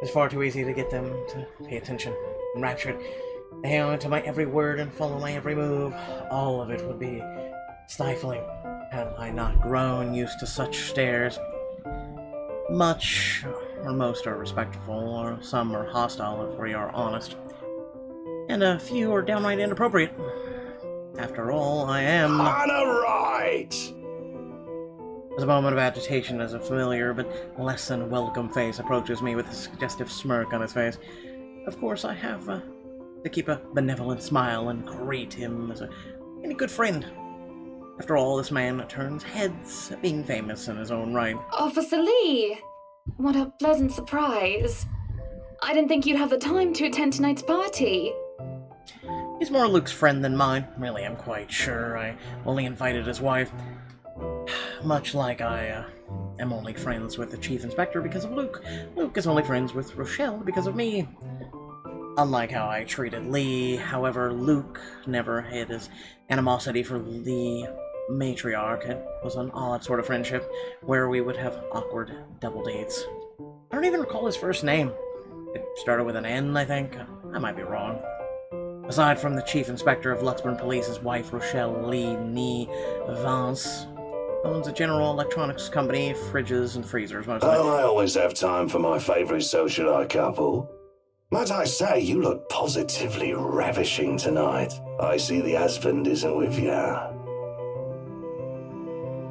It's far too easy to get them to pay attention. Enraptured, they hang on to my every word and follow my every move. All of it would be stifling had I not grown used to such stares. Much, or most are respectful, or some are hostile if we are honest. And a few are downright inappropriate. After all, I am... On a right! There's a moment of agitation as a familiar but less than welcome face approaches me with a suggestive smirk on his face. Of course, I have to keep a benevolent smile and greet him as any good friend. After all, this man turns heads, being famous in his own right. Officer Lee! What a pleasant surprise. I didn't think you'd have the time to attend tonight's party. He's more Luke's friend than mine. Really, I'm quite sure. I only invited his wife. Much like I am only friends with the Chief Inspector because of Luke. Luke is only friends with Rochelle because of me. Unlike how I treated Lee, however, Luke never hid his animosity for the matriarch. It was an odd sort of friendship, where we would have awkward double dates. I don't even recall his first name. It started with an N, I think. I might be wrong. Aside from the Chief Inspector of Luxburn Police, his wife, Rochelle Lee Nee Vance, owns a general electronics company, fridges and freezers mostly. Oh, I always have time for my favourite socialite couple. Might I say, you look positively ravishing tonight. I see the husband isn't with you.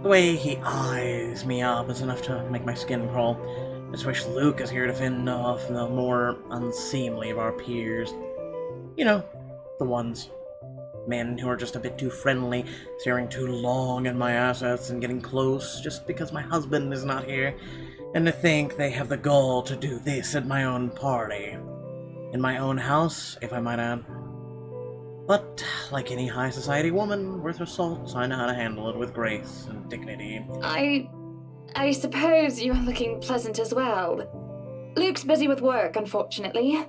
The way he eyes me up is enough to make my skin crawl. I just wish Luke is here to fend off the more unseemly of our peers. You know, the ones. Men who are just a bit too friendly, staring too long at my assets and getting close just because my husband is not here. And to think they have the gall to do this at my own party. In my own house, if I might add. But, like any high society woman worth her salt, I know how to handle it with grace and dignity. I suppose you're looking pleasant as well. Luke's busy with work, unfortunately.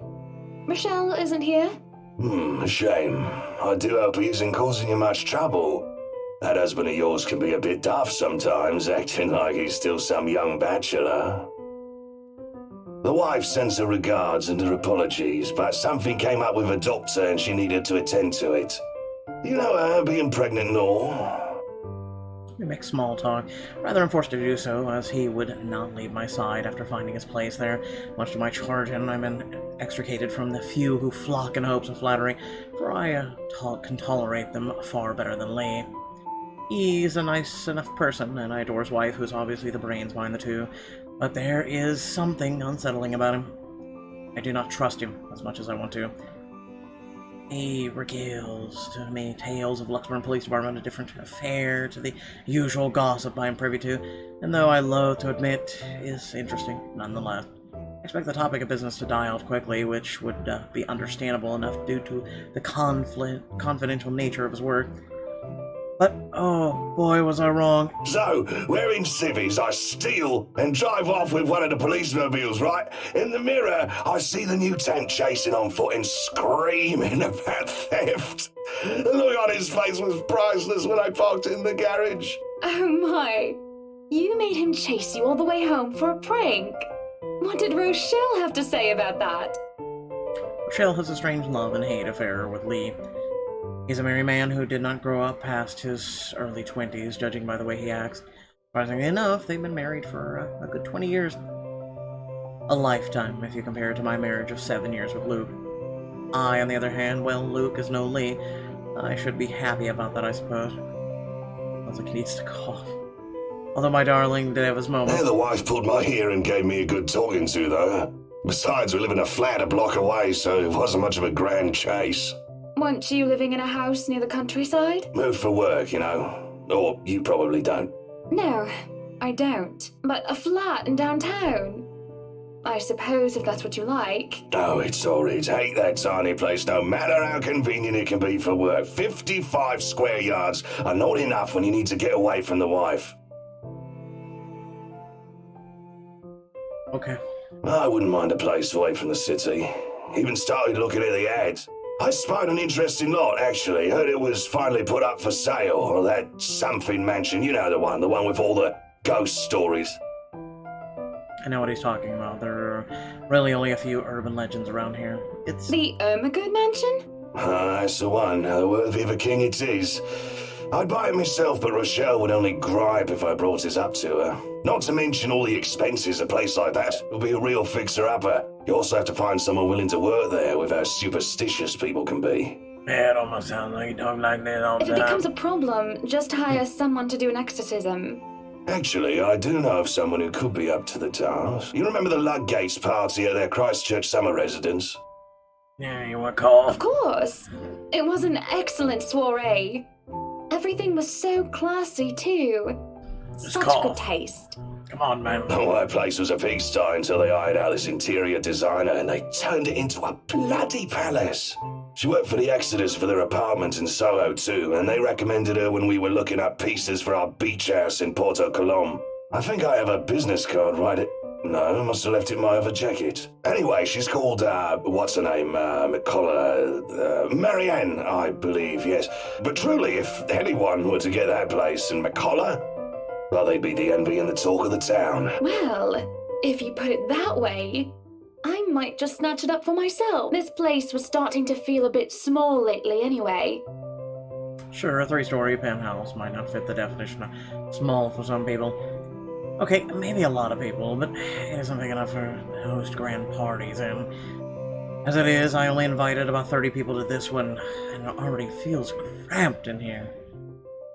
Rochelle isn't here? A shame. I do hope he isn't causing you much trouble. That husband of yours can be a bit daft sometimes, acting like he's still some young bachelor. The wife sends her regards and her apologies, but something came up with a doctor and she needed to attend to it. You know her being pregnant and all. We make small talk. Rather, I'm forced to do so, as he would not leave my side after finding his place there. Much to my chagrin, I've been extricated from the few who flock in hopes of flattery, for I can tolerate them far better than Lee. He's a nice enough person, and I adore his wife, who's obviously the brains behind the two, but there is something unsettling about him. I do not trust him as much as I want to. He regales to me tales of Luxburn Police Department, a different affair to the usual gossip I am privy to, and though I loathe to admit, is interesting nonetheless. I expect the topic of business to die out quickly, which would be understandable enough due to the confidential nature of his work. But, oh boy, was I wrong. So, we're in civvies, I steal and drive off with one of the police mobiles, right? In the mirror, I see the new tank chasing on foot and screaming about theft. The look on his face was priceless when I parked in the garage. Oh my. You made him chase you all the way home for a prank. What did Rochelle have to say about that? Rochelle has a strange love and hate affair with Lee. He's a married man who did not grow up past his early 20s, judging by the way he acts. Surprisingly enough, they've been married for a good 20 years. A lifetime, if you compare it to my marriage of 7 years with Luke. I, on the other hand, well, Luke is no Lee. I should be happy about that, I suppose. Sounds like he needs to cough. Although my darling did have his moments. The wife pulled my ear and gave me a good talking to, though. Besides, we live in a flat a block away, so it wasn't much of a grand chase. Weren't you living in a house near the countryside? Moved for work, you know. Or you probably don't. No, I don't. But a flat in downtown. I suppose if that's what you like. Oh, it's horrid. Hate that tiny place, no matter how convenient it can be for work. 55 square yards are not enough when you need to get away from the wife. Okay. I wouldn't mind a place away from the city. Even started looking at the ads. I spied an interesting lot, actually. Heard it was finally put up for sale. Or that something mansion, you know the one with all the ghost stories. I know what he's talking about. There are really only a few urban legends around here. It's... The Ermengarde Mansion? That's the one. Worthy of a king it is. I'd buy it myself, but Rochelle would only gripe if I brought it up to her. Not to mention all the expenses a place like that. It'll be a real fixer-upper. You also have to find someone willing to work there with how superstitious people can be. Yeah, it almost sounds like you talk like this all the If it time. becomes a problem, just hire someone to do an exorcism. Actually, I do know of someone who could be up to the task. You remember the Ludgates party at their Christchurch summer residence? Yeah, you recall? Of course! It was an excellent soiree. Everything was so classy, too. Such call. good taste. Come on, man. Oh, that place was a pigsty until they hired out this interior designer and they turned it into a bloody palace. She worked for the Exodus for their apartment in Soho too, and they recommended her when we were looking up pieces for our beach house in Porto Colom. I think I have a business card right at... No, I must have left it in my other jacket. Anyway, she's called, what's her name, Marianne, I believe, yes. But truly, if anyone were to get that place in McCullough, well, they'd be the envy and the talk of the town. Well, if you put it that way, I might just snatch it up for myself. This place was starting to feel a bit small lately anyway. Sure, a 3-story penthouse might not fit the definition of small for some people. Okay, maybe a lot of people, but it isn't big enough to host grand parties in. As it is, I only invited about 30 people to this one, and it already feels cramped in here.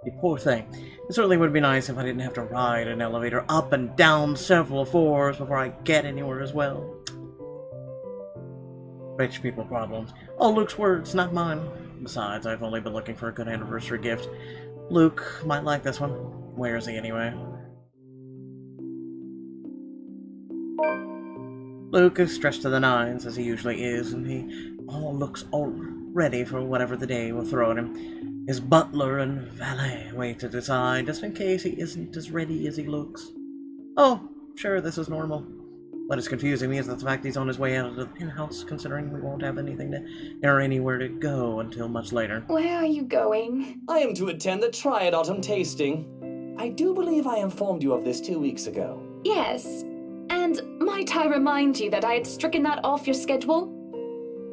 You poor thing. It certainly would be nice if I didn't have to ride an elevator up and down several floors before I get anywhere as well. Rich people problems. All Luke's words, not mine. Besides, I've only been looking for a good anniversary gift. Luke might like this one. Where is he anyway? Luke is stressed to the nines, as he usually is, and he looks all ready for whatever the day will throw at him. His butler and valet wait to decide, just in case he isn't as ready as he looks. Oh, sure, this is normal. What is confusing me is the fact he's on his way out of the penthouse, considering we won't have anything to, or anywhere to go until much later. Where are you going? I am to attend the Triad Autumn Tasting. I do believe I informed you of this 2 weeks ago. Yes. And might I remind you that I had stricken that off your schedule?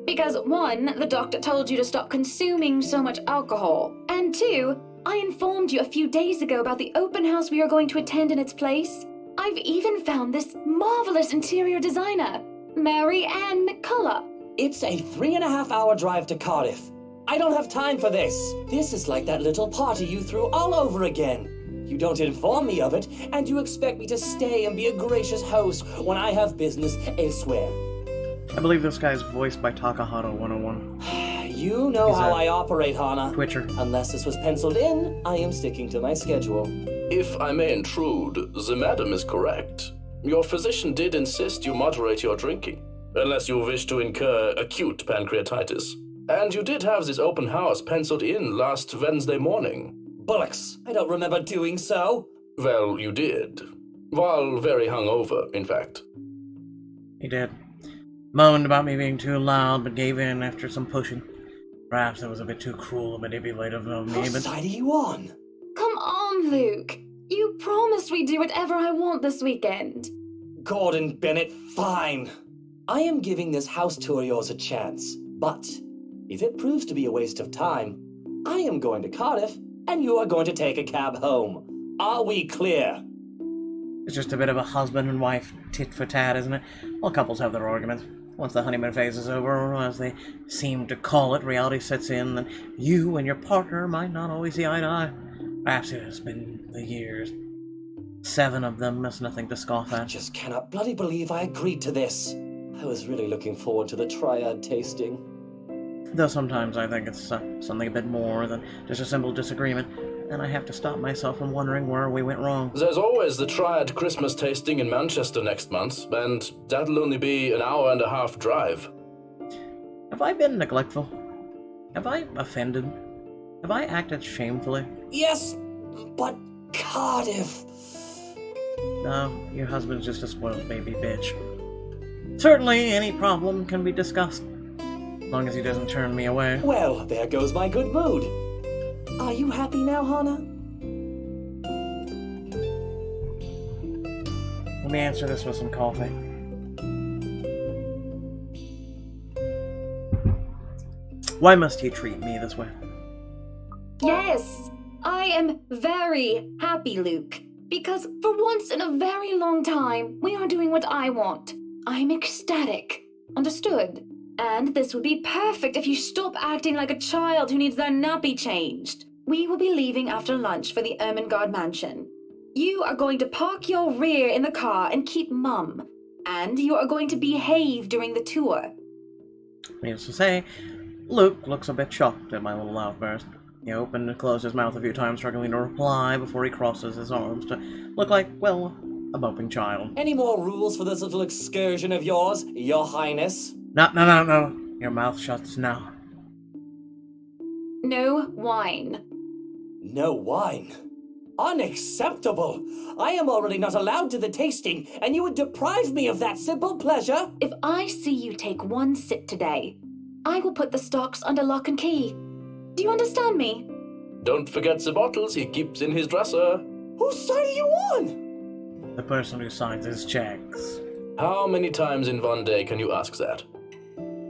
Because 1, the doctor told you to stop consuming so much alcohol. And 2, I informed you a few days ago about the open house we are going to attend in its place. I've even found this marvelous interior designer, Marianne McCullough. It's a 3.5-hour drive to Cardiff. I don't have time for this. This is like that little party you threw all over again. You don't inform me of it, and you expect me to stay and be a gracious host when I have business elsewhere. I believe this guy's voiced by Takahata 101. You know He's how a I operate, Hana. Twitcher. Unless this was penciled in, I am sticking to my schedule. If I may intrude, the madam is correct. Your physician did insist you moderate your drinking, unless you wish to incur acute pancreatitis. And you did have this open house penciled in last Wednesday morning. Bullocks, I don't remember doing so. Well, you did. While very hungover, in fact. He did. Moaned about me being too loud, but gave in after some pushing. Perhaps it was a bit too cruel and manipulative of me, What but... side are you on? Come on, Luke. You promised we'd do whatever I want this weekend. Gordon Bennett, fine. I am giving this house tour of yours a chance. But if it proves to be a waste of time, I am going to Cardiff, and you are going to take a cab home. Are we clear? It's just a bit of a husband and wife tit for tat, isn't it? All couples have their arguments. Once the honeymoon phase is over, or as they seem to call it, reality sets in, and you and your partner might not always see eye to eye. Perhaps it has been the years. 7 of them is nothing to scoff I at. just cannot bloody believe I agreed to this. I was really looking forward to the Triad tasting. Though sometimes I think it's something a bit more than just a simple disagreement, and I have to stop myself from wondering where we went wrong. There's always the Triad Christmas tasting in Manchester next month, and that'll only be an hour-and-a-half drive. Have I been neglectful? Have I offended? Have I acted shamefully? Yes, but Cardiff. No, your husband's just a spoiled baby bitch. Certainly, any problem can be discussed, as long as he doesn't turn me away. Well, there goes my good mood. Are you happy now, Hana? Let me answer this with some coffee. Why must he treat me this way? Yes, I am very happy, Luke. Because for once in a very long time, we are doing what I want. I'm ecstatic. Understood? And this would be perfect if you stop acting like a child who needs their nappy changed. We will be leaving after lunch for the Ermengarde Mansion. You are going to park your rear in the car and keep mum. And you are going to behave during the tour. Needless to say, Luke looks a bit shocked at my little outburst. He opened and closed his mouth a few times, struggling to reply before he crosses his arms to look like, well, a moping child. Any more rules for this little excursion of yours, Your Highness? No. Your mouth shuts now. No wine. No wine? Unacceptable! I am already not allowed to the tasting, and you would deprive me of that simple pleasure? If I see you take one sip today, I will put the stocks under lock and key. Do you understand me? Don't forget the bottles he keeps in his dresser. Whose side are you on? The person who signs his checks. How many times in one day can you ask that?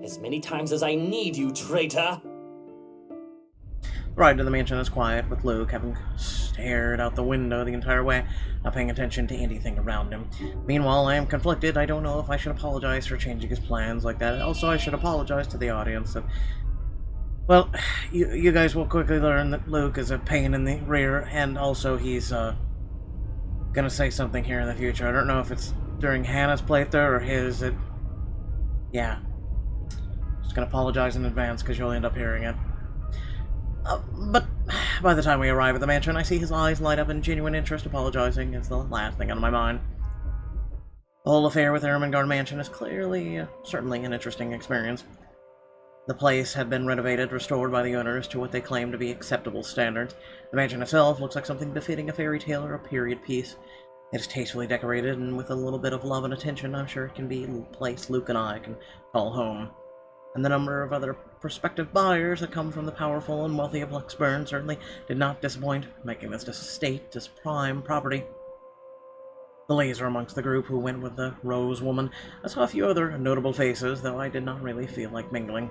As many times as I need you, traitor! The ride to the mansion is quiet, with Luke having stared out the window the entire way, not paying attention to anything around him. Meanwhile, I am conflicted. I don't know if I should apologize for changing his plans like that. Also, I should apologize to the audience. Well, you guys will quickly learn that Luke is a pain in the rear, and also he's gonna say something here in the future. I don't know if it's during Hannah's playthrough or his. Yeah. Just gonna apologize in advance because you'll end up hearing it. But by the time we arrive at the mansion, I see his eyes light up in genuine interest. Apologizing is the last thing on my mind. The whole affair with Ermengarde Mansion is clearly, certainly an interesting experience. The place had been renovated, restored by the owners to what they claim to be acceptable standards. The mansion itself looks like something befitting a fairy tale or a period piece. It is tastefully decorated, and with a little bit of love and attention, I'm sure it can be a place Luke and I can call home. And the number of other prospective buyers that come from the powerful and wealthy of Luxburn certainly did not disappoint, making this estate his prime property. The ladies are amongst the group who went with the Rose woman. I saw a few other notable faces, though I did not really feel like mingling.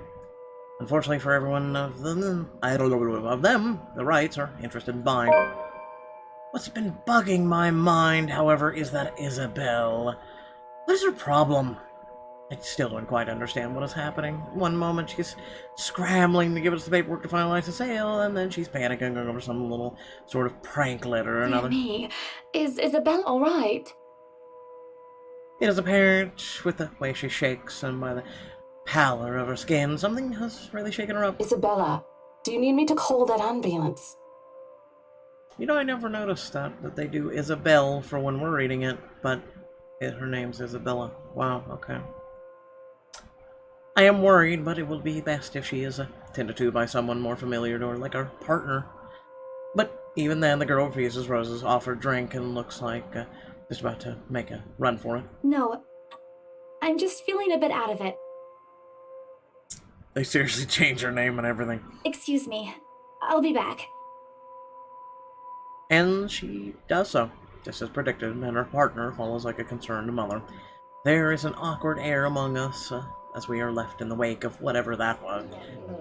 Unfortunately for everyone of them, the Wrights are interested in buying. What's been bugging my mind, however, is that Isabelle. What is her problem? I still don't quite understand what is happening. One moment she's scrambling to give us the paperwork to finalize the sale, and then she's panicking over some little sort of prank letter or another. Dear me, is Isabelle all right? It is apparent, with the way she shakes and by the pallor of her skin, something has really shaken her up. Isabella, do you need me to call that ambulance? You know, I never noticed that they do Isabelle for when we're reading it, but her name's Isabella. Wow, okay. I am worried, but it will be best if she is attended to by someone more familiar to her, like our partner. But even then, the girl refuses Rose's offered drink and looks like just about to make a run for it. No, I'm just feeling a bit out of it. They seriously change her name and everything. Excuse me. I'll be back. And she does so, just as predicted, and her partner follows like a concerned mother. There is an awkward air among us, as we are left in the wake of whatever that was.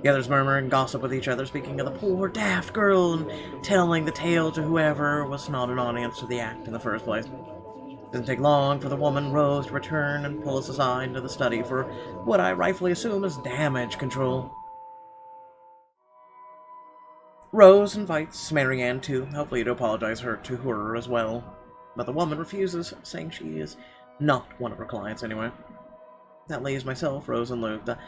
The others murmur and gossip with each other, speaking of the poor, daft girl, and telling the tale to whoever was not an audience to the act in the first place. It doesn't take long for the woman, Rose, to return and pull us aside into the study for what I rightfully assume is damage control. Rose invites Marianne to, hopefully to apologize to her as well, but the woman refuses, saying she is not one of her clients anyway. That leaves myself, Rose, and Luke, the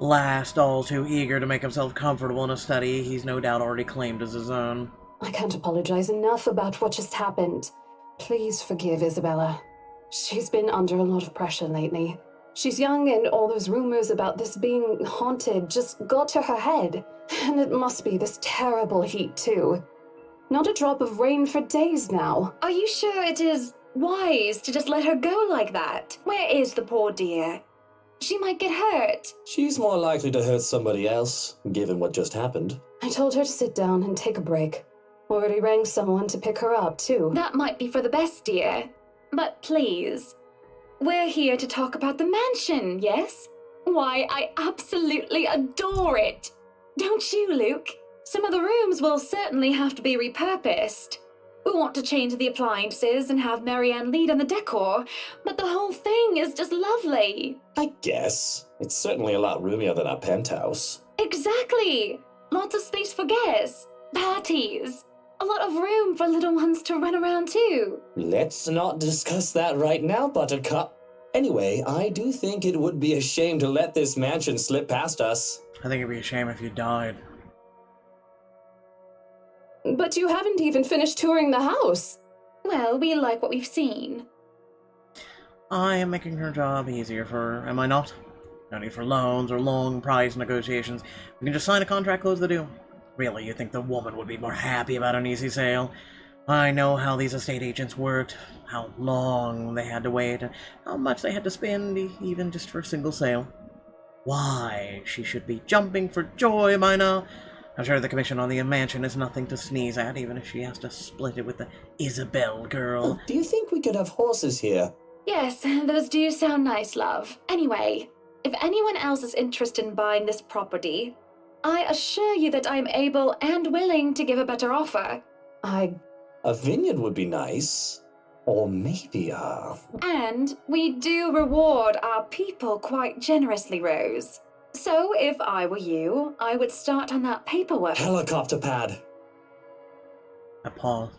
last all too eager to make himself comfortable in a study he's no doubt already claimed as his own. I can't apologize enough about what just happened. Please forgive Isabella. She's been under a lot of pressure lately. She's young, and all those rumors about this being haunted just got to her head. And it must be this terrible heat, too. Not a drop of rain for days now. Are you sure it is wise to just let her go like that? Where is the poor dear? She might get hurt. She's more likely to hurt somebody else, given what just happened. I told her to sit down and take a break. Already rang someone to pick her up, too. That might be for the best, dear. But please, we're here to talk about the mansion, yes? Why, I absolutely adore it! Don't you, Luke? Some of the rooms will certainly have to be repurposed. We want to change the appliances and have Marianne lead on the decor, but the whole thing is just lovely. I guess. It's certainly a lot roomier than our penthouse. Exactly! Lots of space for guests, parties, a lot of room for little ones to run around too. Let's not discuss that right now, Buttercup. Anyway, I do think it would be a shame to let this mansion slip past us. I think it'd be a shame if you died. But you haven't even finished touring the house. Well, we like what we've seen. I am making her job easier for her, am I not? No need for loans or long price negotiations. We can just sign a contract, close the deal. Really, you think the woman would be more happy about an easy sale? I know how these estate agents worked, how long they had to wait, and how much they had to spend even just for a single sale. Why, she should be jumping for joy by now. I'm sure the commission on the mansion is nothing to sneeze at, even if she has to split it with the Isabel girl. Oh, do you think we could have horses here? Yes, those do sound nice, love. Anyway, if anyone else is interested in buying this property, I assure you that I'm able and willing to give a better offer. A vineyard would be nice. Or maybe And we do reward our people quite generously, Rose. So if I were you, I would start on that paperwork. helicopter pad. I pause.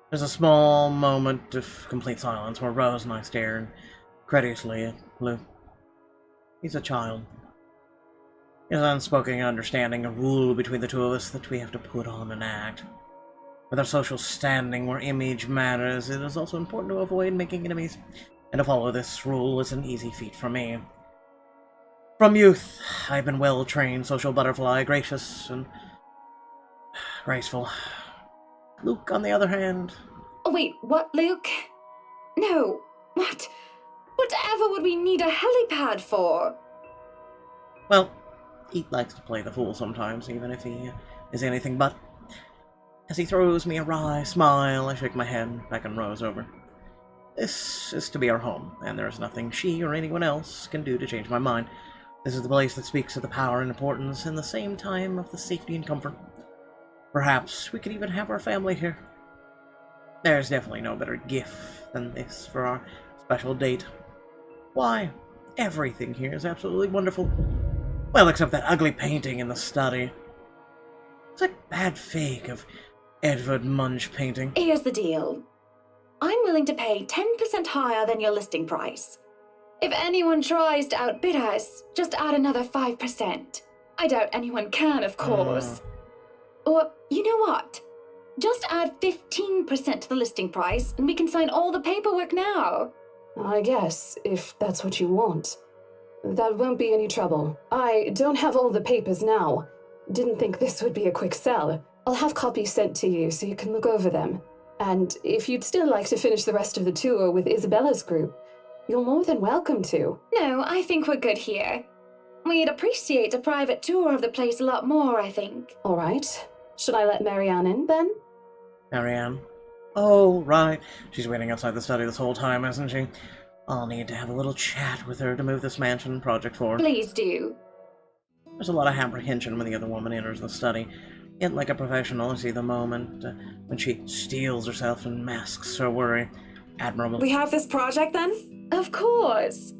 There's a small moment of complete silence where Rose and I stare incredulously at Luke. He's a child. His unspoken understanding, a rule between the two of us that we have to put on and act. With our social standing where image matters, it is also important to avoid making enemies, and to follow this rule is an easy feat for me. From youth, I've been well-trained social butterfly, gracious and graceful. Luke, on the other hand... Oh, wait, what, Luke? No, what? Whatever would we need a helipad for? Well, he likes to play the fool sometimes, even if he is anything but. As he throws me a wry smile, I shake my head, beckon Rose over. This is to be our home, and there is nothing she or anyone else can do to change my mind. This is the place that speaks of the power and importance, and the same time of the safety and comfort. Perhaps we could even have our family here. There's definitely no better gift than this for our special date. Why, everything here is absolutely wonderful. Well, except that ugly painting in the study. It's like a bad fake of Edvard Munch painting. Here's the deal. I'm willing to pay 10% higher than your listing price. If anyone tries to outbid us, just add another 5%. I doubt anyone can, of course. Or, you know what? Just add 15% to the listing price, and we can sign all the paperwork now. I guess, if that's what you want. That won't be any trouble. I don't have all the papers now. Didn't think this would be a quick sell. I'll have copies sent to you so you can look over them. And if you'd still like to finish the rest of the tour with Isabella's group, you're more than welcome to. No, I think we're good here. We'd appreciate a private tour of the place a lot more, I think. All right. Should I let Marianne in, then? Marianne? Oh, right. She's waiting outside the study this whole time, hasn't she? I'll need to have a little chat with her to move this mansion project forward. Please do. There's a lot of apprehension when the other woman enters the study. Yet, like a professional, I see the moment when she steels herself and masks her worry. Admirable. We have this project, then? Of course.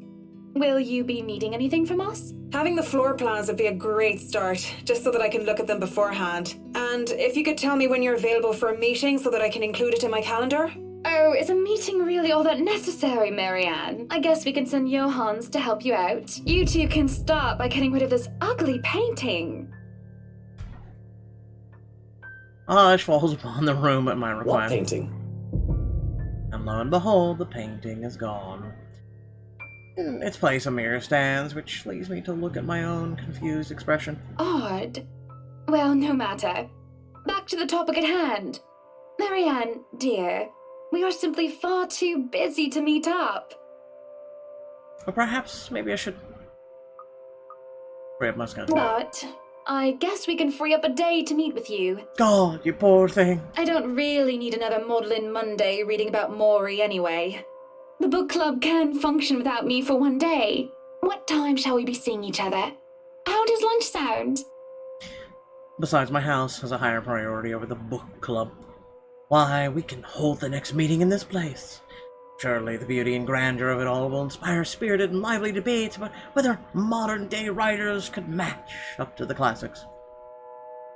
Will you be needing anything from us? Having the floor plans would be a great start, just so that I can look at them beforehand. And if you could tell me when you're available for a meeting so that I can include it in my calendar? Oh, is a meeting really all that necessary, Marianne? I guess we can send Johans to help you out. You two can start by getting rid of this ugly painting. Hush falls upon the room at my request. What painting? And lo and behold, the painting is gone. In its place, a mirror stands, which leads me to look at my own confused expression. Odd. Well, no matter. Back to the topic at hand. Marianne, dear, we are simply far too busy to meet up. Or perhaps, maybe I should grab my gun. But I guess we can free up a day to meet with you. God, you poor thing. I don't really need another Maudlin Monday reading about Maury anyway. The book club can function without me for one day. What time shall we be seeing each other? How does lunch sound? Besides, my house has a higher priority over the book club. Why, we can hold the next meeting in this place. Surely the beauty and grandeur of it all will inspire spirited and lively debates about whether modern-day writers could match up to the classics.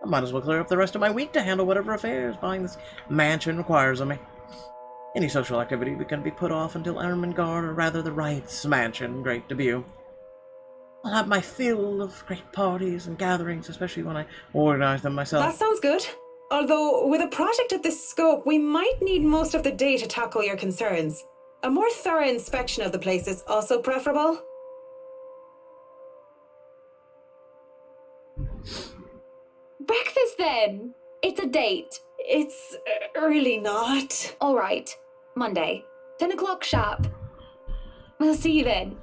I might as well clear up the rest of my week to handle whatever affairs buying this mansion requires of me. Any social activity can be put off until Ermengarde, or rather the Wright's mansion, great debut. I'll have my fill of great parties and gatherings, especially when I organize them myself. That sounds good. Although, with a project of this scope, we might need most of the day to tackle your concerns. A more thorough inspection of the place is also preferable. Breakfast then! It's a date. It's really not. Alright, Monday, 10 o'clock sharp. We'll see you then.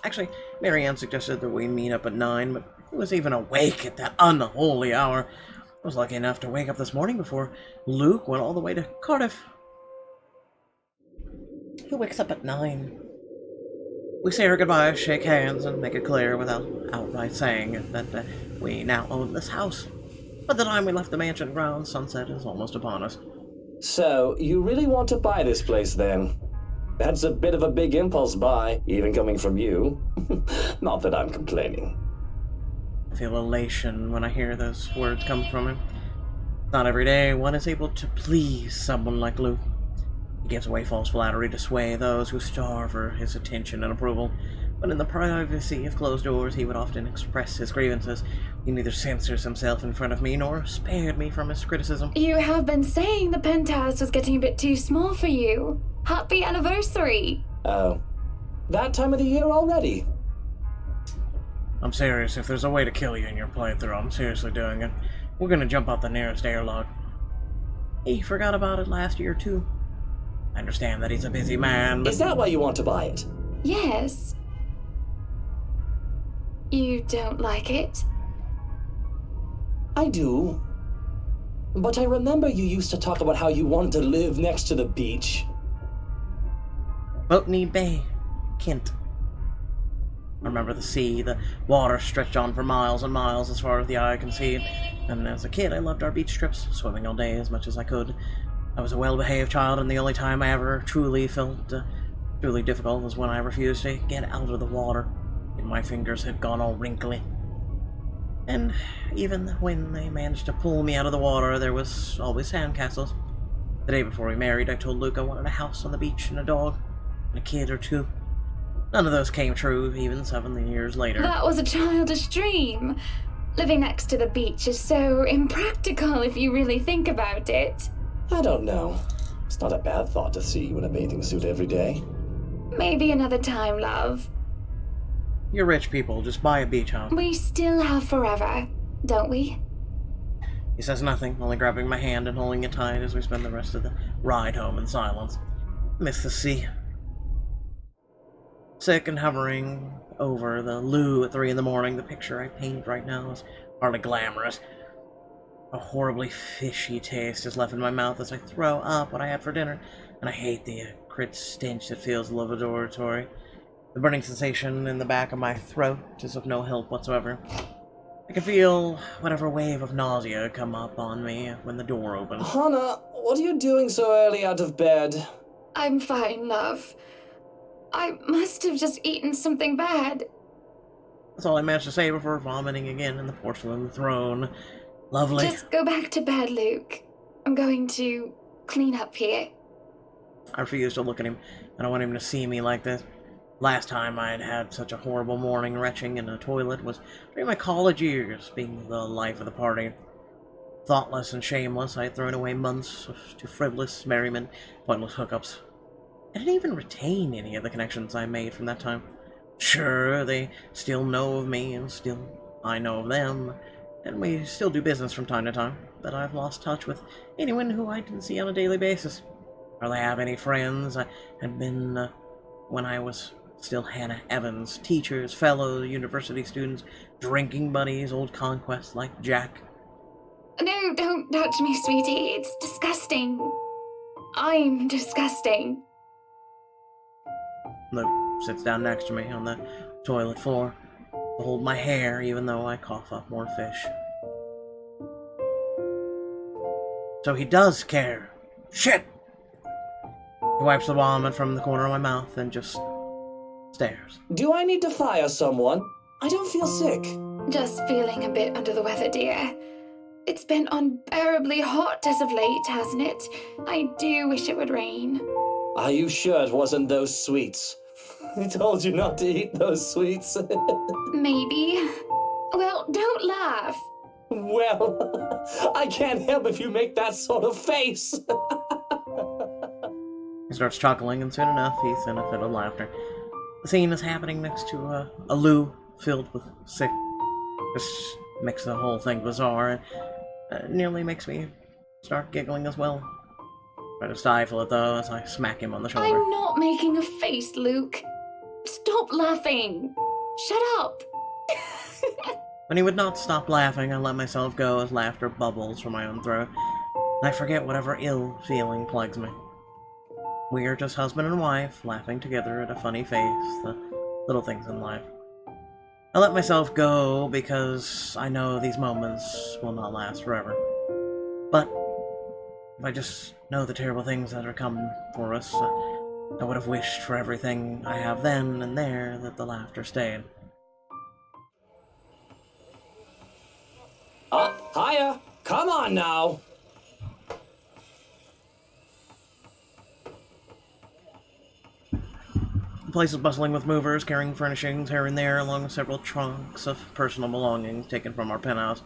Actually, Marianne suggested that we meet up at 9, but who was even awake at that unholy hour? I was lucky enough to wake up this morning before Luke went all the way to Cardiff. Who wakes up at 9? We say our goodbyes, shake hands, and make it clear without outright saying it that we now own this house. By the time we left the mansion grounds, sunset is almost upon us. So, you really want to buy this place then? That's a bit of a big impulse buy, even coming from you. Not that I'm complaining. I feel elation when I hear those words come from him. Not every day one is able to please someone like Luke. He gives away false flattery to sway those who starve for his attention and approval, but in the privacy of closed doors he would often express his grievances. He neither censors himself in front of me nor spared me from his criticism. You have been saying the penthouse was getting a bit too small for you. Happy anniversary! Oh. That time of the year already? I'm serious. If there's a way to kill you in your playthrough, I'm seriously doing it. We're gonna jump out the nearest airlock. He forgot about it last year, too. I understand that he's a busy man, but... Is that why you want to buy it? Yes. You don't like it? I do. But I remember you used to talk about how you wanted to live next to the beach. Boatney Bay, Kent. I remember the sea, the water stretched on for miles and miles as far as the eye can see. And as a kid, I loved our beach trips, swimming all day as much as I could. I was a well-behaved child, and the only time I ever truly felt truly difficult was when I refused to get out of the water, and my fingers had gone all wrinkly. And even when they managed to pull me out of the water, there was always sandcastles. The day before we married, I told Luke I wanted a house on the beach and a dog, and a kid or two. None of those came true, even 7 years later. That was a childish dream. Living next to the beach is so impractical if you really think about it. I don't know. It's not a bad thought to see you in a bathing suit every day. Maybe another time, love. You're rich people, just buy a beach house. We still have forever, don't we? He says nothing, only grabbing my hand and holding it tight as we spend the rest of the ride home in silence. Miss the sea. Sick and hovering over the loo at 3 in the morning, the picture I paint right now is hardly glamorous. A horribly fishy taste is left in my mouth as I throw up what I had for dinner, and I hate the acrid stench that fills the laboratory. The burning sensation in the back of my throat is of no help whatsoever. I can feel whatever wave of nausea come up on me when the door opens. Hannah, what are you doing so early out of bed? I'm fine, love. I must have just eaten something bad. That's all I managed to say before vomiting again in the porcelain throne. Lovely. Just go back to bed, Luke. I'm going to clean up here. I refuse to look at him. I don't want him to see me like this. Last time I had such a horrible morning retching in a toilet was during my college years, being the life of the party. Thoughtless and shameless, I had thrown away months to frivolous merriment, pointless hookups. I didn't even retain any of the connections I made from that time. Sure, they still know of me, and still I know of them, and we still do business from time to time, but I've lost touch with anyone who I didn't see on a daily basis. Hardly have any friends. I had been, when I was Still Hannah Evans, teachers, fellow university students, drinking buddies, old conquests like Jack. No, don't touch me, sweetie. It's disgusting. I'm disgusting. Luke sits down next to me on the toilet floor to hold my hair even though I cough up more fish. So he does care. Shit! He wipes the vomit from the corner of my mouth and just stares. Do I need to fire someone? I don't feel sick. Just feeling a bit under the weather, dear. It's been unbearably hot as of late, hasn't it? I do wish it would rain. Are you sure it wasn't those sweets? I told you not to eat those sweets. Maybe. Well, don't laugh. Well, I can't help if you make that sort of face. He starts chuckling, and soon enough, he's in a fit of laughter. The scene is happening next to a loo filled with sick. This makes the whole thing bizarre, and nearly makes me start giggling as well. Try to stifle it, though, as I smack him on the shoulder. I'm not making a face, Luke. Stop laughing. Shut up. When he would not stop laughing, I let myself go as laughter bubbles from my own throat. I forget whatever ill feeling plagues me. We are just husband and wife, laughing together at a funny face, the little things in life. I let myself go because I know these moments will not last forever. But if I just know the terrible things that are coming for us, I would have wished for everything I have then and there that the laughter stayed. Hiya! Come on now! The place is bustling with movers, carrying furnishings here and there, along with several trunks of personal belongings taken from our penthouse.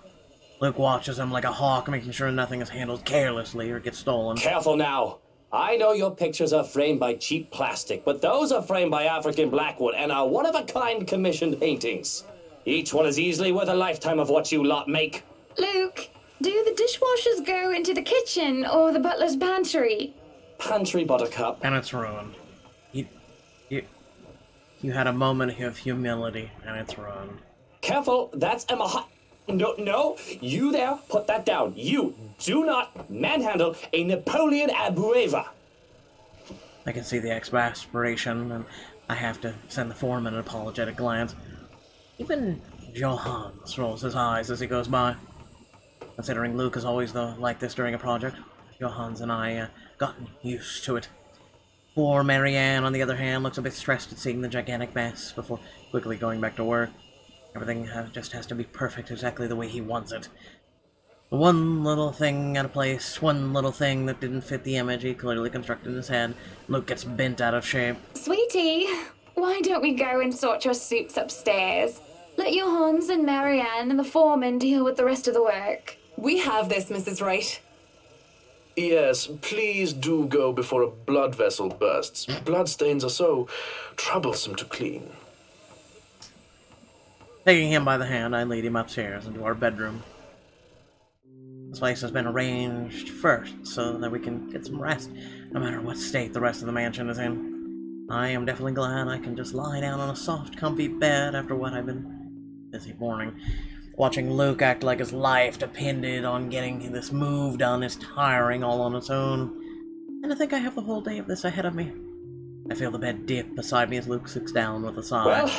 Luke watches them like a hawk, making sure nothing is handled carelessly or gets stolen. Careful now! I know your pictures are framed by cheap plastic, but those are framed by African Blackwood and are one-of-a-kind commissioned paintings. Each one is easily worth a lifetime of what you lot make. Luke, do the dishwashers go into the kitchen or the butler's pantry? Pantry, Buttercup. And it's ruined. You had a moment of humility, and it's ruined. Careful, that's Emma. No, you there, put that down. You do not manhandle a Napoleon Abueva. I can see the exasperation, and I have to send the foreman an apologetic glance. Even Johannes rolls his eyes as he goes by. Considering Luke is always like this during a project, Johannes and I gotten used to it. Poor Marianne, on the other hand, looks a bit stressed at seeing the gigantic mess before quickly going back to work. Everything just has to be perfect exactly the way he wants it. One little thing out of place, one little thing that didn't fit the image he clearly constructed in his head, Luke gets bent out of shape. Sweetie, why don't we go and sort your suits upstairs? Let Johannes and Marianne and the foreman deal with the rest of the work. We have this, Mrs. Wright. Yes, please do go before a blood vessel bursts. Bloodstains are so troublesome to clean. Taking him by the hand, I lead him upstairs into our bedroom. This place has been arranged first so that we can get some rest, no matter what state the rest of the mansion is in. I am definitely glad I can just lie down on a soft, comfy bed after what I've been busy mourning. Watching Luke act like his life depended on getting this move done is tiring all on its own. And I think I have the whole day of this ahead of me. I feel the bed dip beside me as Luke sits down with a sigh. Well,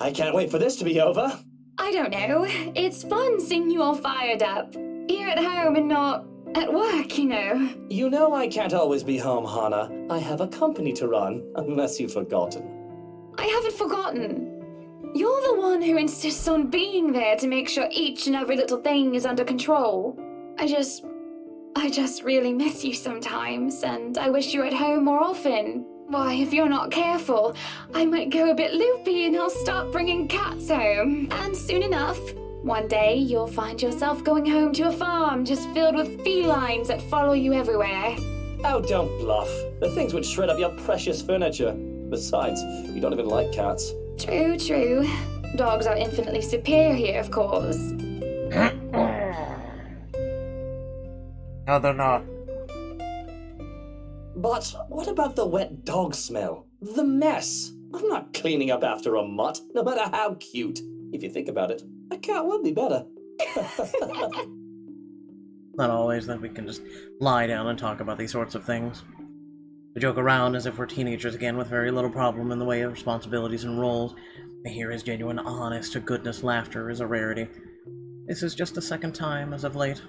I can't wait for this to be over. I don't know. It's fun seeing you all fired up. Here at home and not at work, you know. You know I can't always be home, Hannah. I have a company to run, unless you've forgotten. I haven't forgotten. You're the one who insists on being there to make sure each and every little thing is under control. I just really miss you sometimes, and I wish you were at home more often. Why, if you're not careful, I might go a bit loopy and I'll start bringing cats home. And soon enough, one day you'll find yourself going home to a farm just filled with felines that follow you everywhere. Oh, don't bluff. The things would shred up your precious furniture. Besides, you don't even like cats. True, true. Dogs are infinitely superior, of course. No, they're not. But what about the wet dog smell? The mess? I'm not cleaning up after a mutt, no matter how cute. If you think about it, a cat would be better. Not always that we can just lie down and talk about these sorts of things. We joke around as if we're teenagers again with very little problem in the way of responsibilities and roles. To hear his genuine, honest-to-goodness laughter is a rarity. This is just the second time as of late.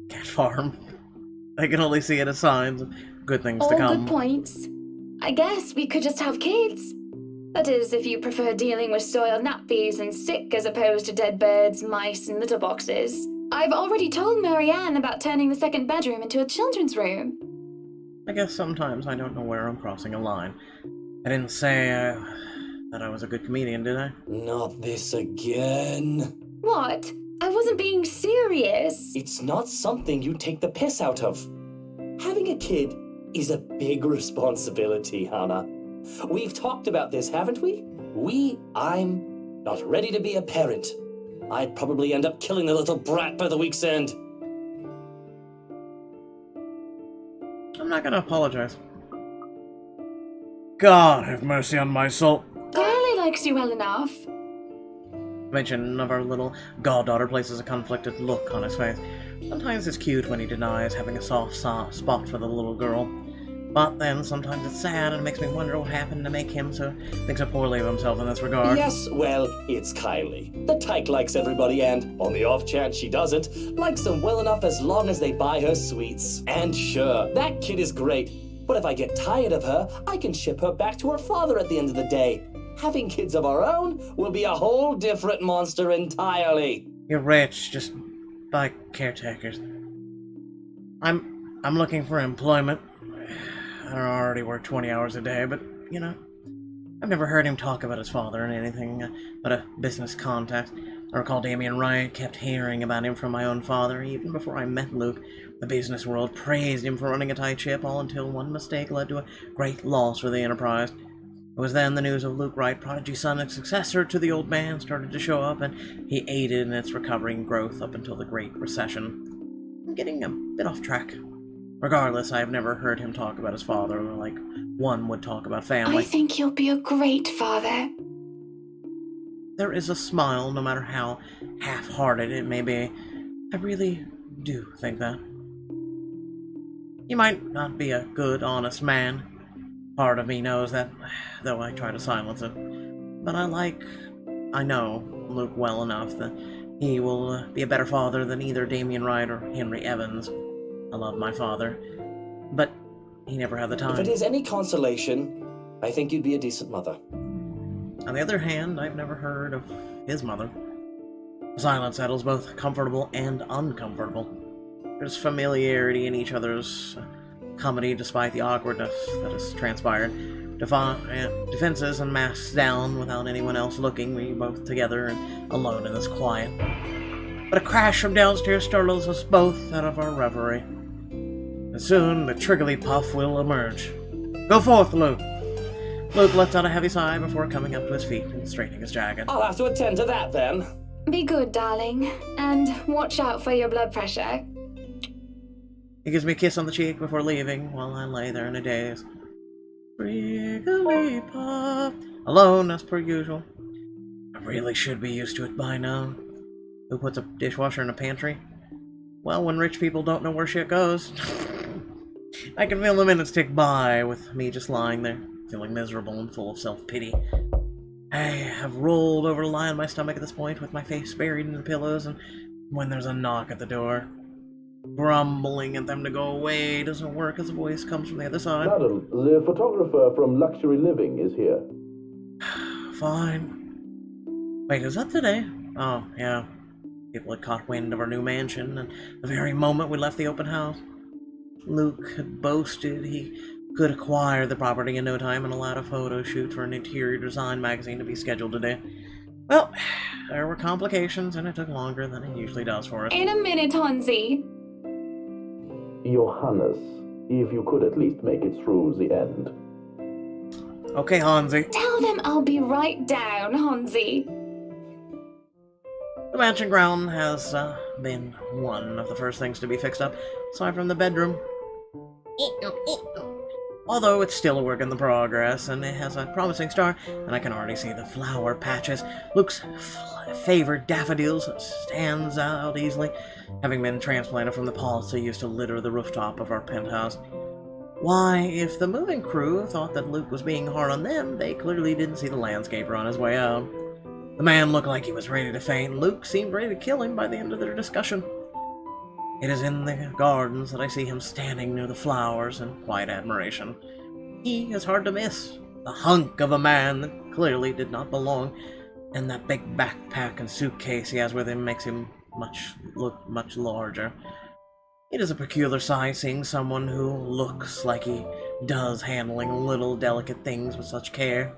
Cat farm. I can only see it as signs of good things All to come. good points. I guess we could just have kids. That is, if you prefer dealing with soiled nappies and sick as opposed to dead birds, mice, and litter boxes. I've already told Marianne about turning the second bedroom into a children's room. I guess sometimes I don't know where I'm crossing a line. I didn't say that I was a good comedian, did I? Not this again. What? I wasn't being serious. It's not something you take the piss out of. Having a kid is a big responsibility, Hannah. We've talked about this, haven't we? I'm not ready to be a parent. I'd probably end up killing the little brat by the week's end. I'm not gonna apologize. God have mercy on my soul. Carly likes you well enough. Mention of our little goddaughter places a conflicted look on his face. Sometimes it's cute when he denies having a soft spot for the little girl. But then sometimes it's sad and it makes me wonder what happened to make him think so poorly of himself in this regard. Yes, well, it's Kylie. The tyke likes everybody and, on the off chance she doesn't, likes them well enough as long as they buy her sweets. And sure, that kid is great. But if I get tired of her, I can ship her back to her father at the end of the day. Having kids of our own will be a whole different monster entirely. You're rich, just buy caretakers. I'm looking for employment. I don't already work 20 hours a day, but, you know, I've never heard him talk about his father in anything but a business contact. I recall Damien Wright kept hearing about him from my own father, even before I met Luke. The business world praised him for running a tight ship, all until one mistake led to a great loss for the enterprise. It was then the news of Luke Wright, prodigy son and successor to the old man, started to show up, and he aided in its recovering growth up until the Great Recession. I'm getting a bit off track. Regardless, I have never heard him talk about his father like one would talk about family. I think you'll be a great father. There is a smile, no matter how half-hearted it may be. I really do think that. He might not be a good, honest man. Part of me knows that, though I try to silence it. But I know Luke well enough that he will be a better father than either Damien Wright or Henry Evans. I love my father, but he never had the time. If it is any consolation, I think you'd be a decent mother. On the other hand, I've never heard of his mother. Silence settles both comfortable and uncomfortable. There's familiarity in each other's comedy despite the awkwardness that has transpired. Defenses and masks down without anyone else looking, we both together and alone in this quiet. But a crash from downstairs startles us both out of our reverie. And soon the Triggerly Puff will emerge. Go forth, Luke! Luke lets out a heavy sigh before coming up to his feet and straightening his jacket. I'll have to attend to that then. Be good, darling, and watch out for your blood pressure. He gives me a kiss on the cheek before leaving while I lay there in a daze. Triggerly Puff. Alone, as per usual. I really should be used to it by now. Who puts a dishwasher in a pantry? Well, when rich people don't know where shit goes. I can feel the minutes tick by with me just lying there, feeling miserable and full of self-pity. I have rolled over to lie on my stomach at this point with my face buried in the pillows, and when there's a knock at the door, grumbling at them to go away doesn't work as a voice comes from the other side. Madam, the photographer from Luxury Living is here. Fine. Wait, is that today? Oh, yeah. People had caught wind of our new mansion, and the very moment we left the open house. Luke had boasted he could acquire the property in no time and allowed a photo shoot for an interior design magazine to be scheduled today. Well, there were complications, and it took longer than it usually does for us. In a minute, Hansi. Your Highness, if you could at least make it through the end. Okay, Hansi. Tell them I'll be right down, Hansi. The mansion ground has been one of the first things to be fixed up, aside from the bedroom. Although it's still a work in the progress, and it has a promising start, and I can already see the flower patches. Luke's favorite daffodils stands out easily, having been transplanted from the pots that used to litter the rooftop of our penthouse. Why, if the moving crew thought that Luke was being hard on them, they clearly didn't see the landscaper on his way out. The man looked like he was ready to faint. Luke seemed ready to kill him by the end of their discussion. It is in the gardens that I see him standing near the flowers in quiet admiration. He is hard to miss. The hunk of a man that clearly did not belong, and that big backpack and suitcase he has with him makes him look much larger. It is a peculiar sight seeing someone who looks like he does handling little delicate things with such care.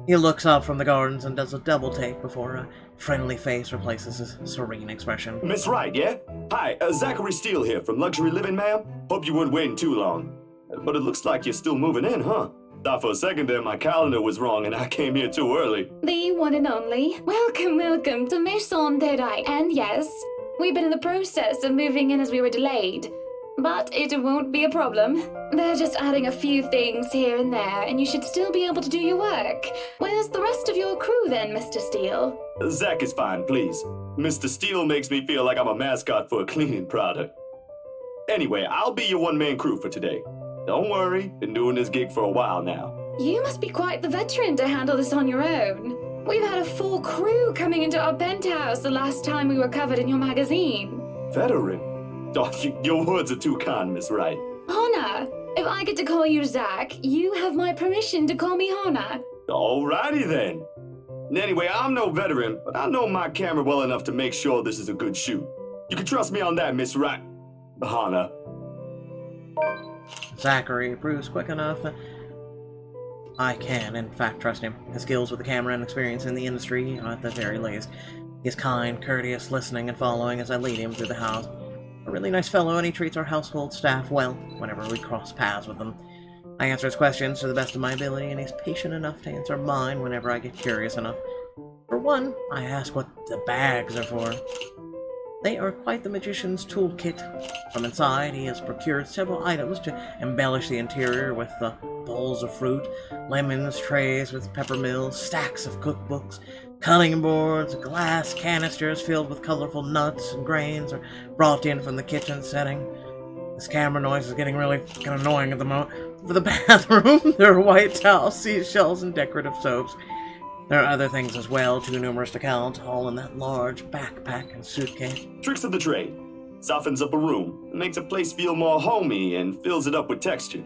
He looks up from the gardens and does a double take before a friendly face replaces his serene expression. Miss Wright, yeah? Hi, Zachary Steele here from Luxury Living, ma'am. Hope you weren't waiting too long. But it looks like you're still moving in, huh? Thought for a second there my calendar was wrong and I came here too early. The one and only. Welcome to Maison de Rai. And yes, we've been in the process of moving in as we were delayed. But it won't be a problem. They're just adding a few things here and there, and you should still be able to do your work. Where's the rest of your crew then, Mr. Steele? Zach is fine, please. Mr. Steele makes me feel like I'm a mascot for a cleaning product. Anyway, I'll be your one-man crew for today. Don't worry, been doing this gig for a while now. You must be quite the veteran to handle this on your own. We've had a full crew coming into our penthouse the last time we were covered in your magazine. Veteran? Oh, your words are too kind, Miss Wright. Hannah, if I get to call you Zach, you have my permission to call me Hannah. Alrighty then. Anyway, I'm no veteran, but I know my camera well enough to make sure this is a good shoot. You can trust me on that, Miss Wright. Hannah. Zachary approves quick enough. I can, in fact, trust him. His skills with the camera and experience in the industry, at the very least. He is kind, courteous, listening, and following as I lead him through the house. A really nice fellow, and he treats our household staff well whenever we cross paths with them. I answer his questions to the best of my ability, and he's patient enough to answer mine whenever I get curious enough. For one, I ask what the bags are for. They are quite the magician's toolkit. From inside, he has procured several items to embellish the interior with bowls of fruit, lemons, trays with peppermills, stacks of cookbooks, cutting boards, glass canisters filled with colorful nuts and grains are brought in from the kitchen setting. This camera noise is getting really kind of annoying at the moment. For the bathroom, there are white towels, seashells, and decorative soaps. There are other things as well, too numerous to count, all in that large backpack and suitcase. Tricks of the trade. Softens up a room, makes a place feel more homey, and fills it up with texture.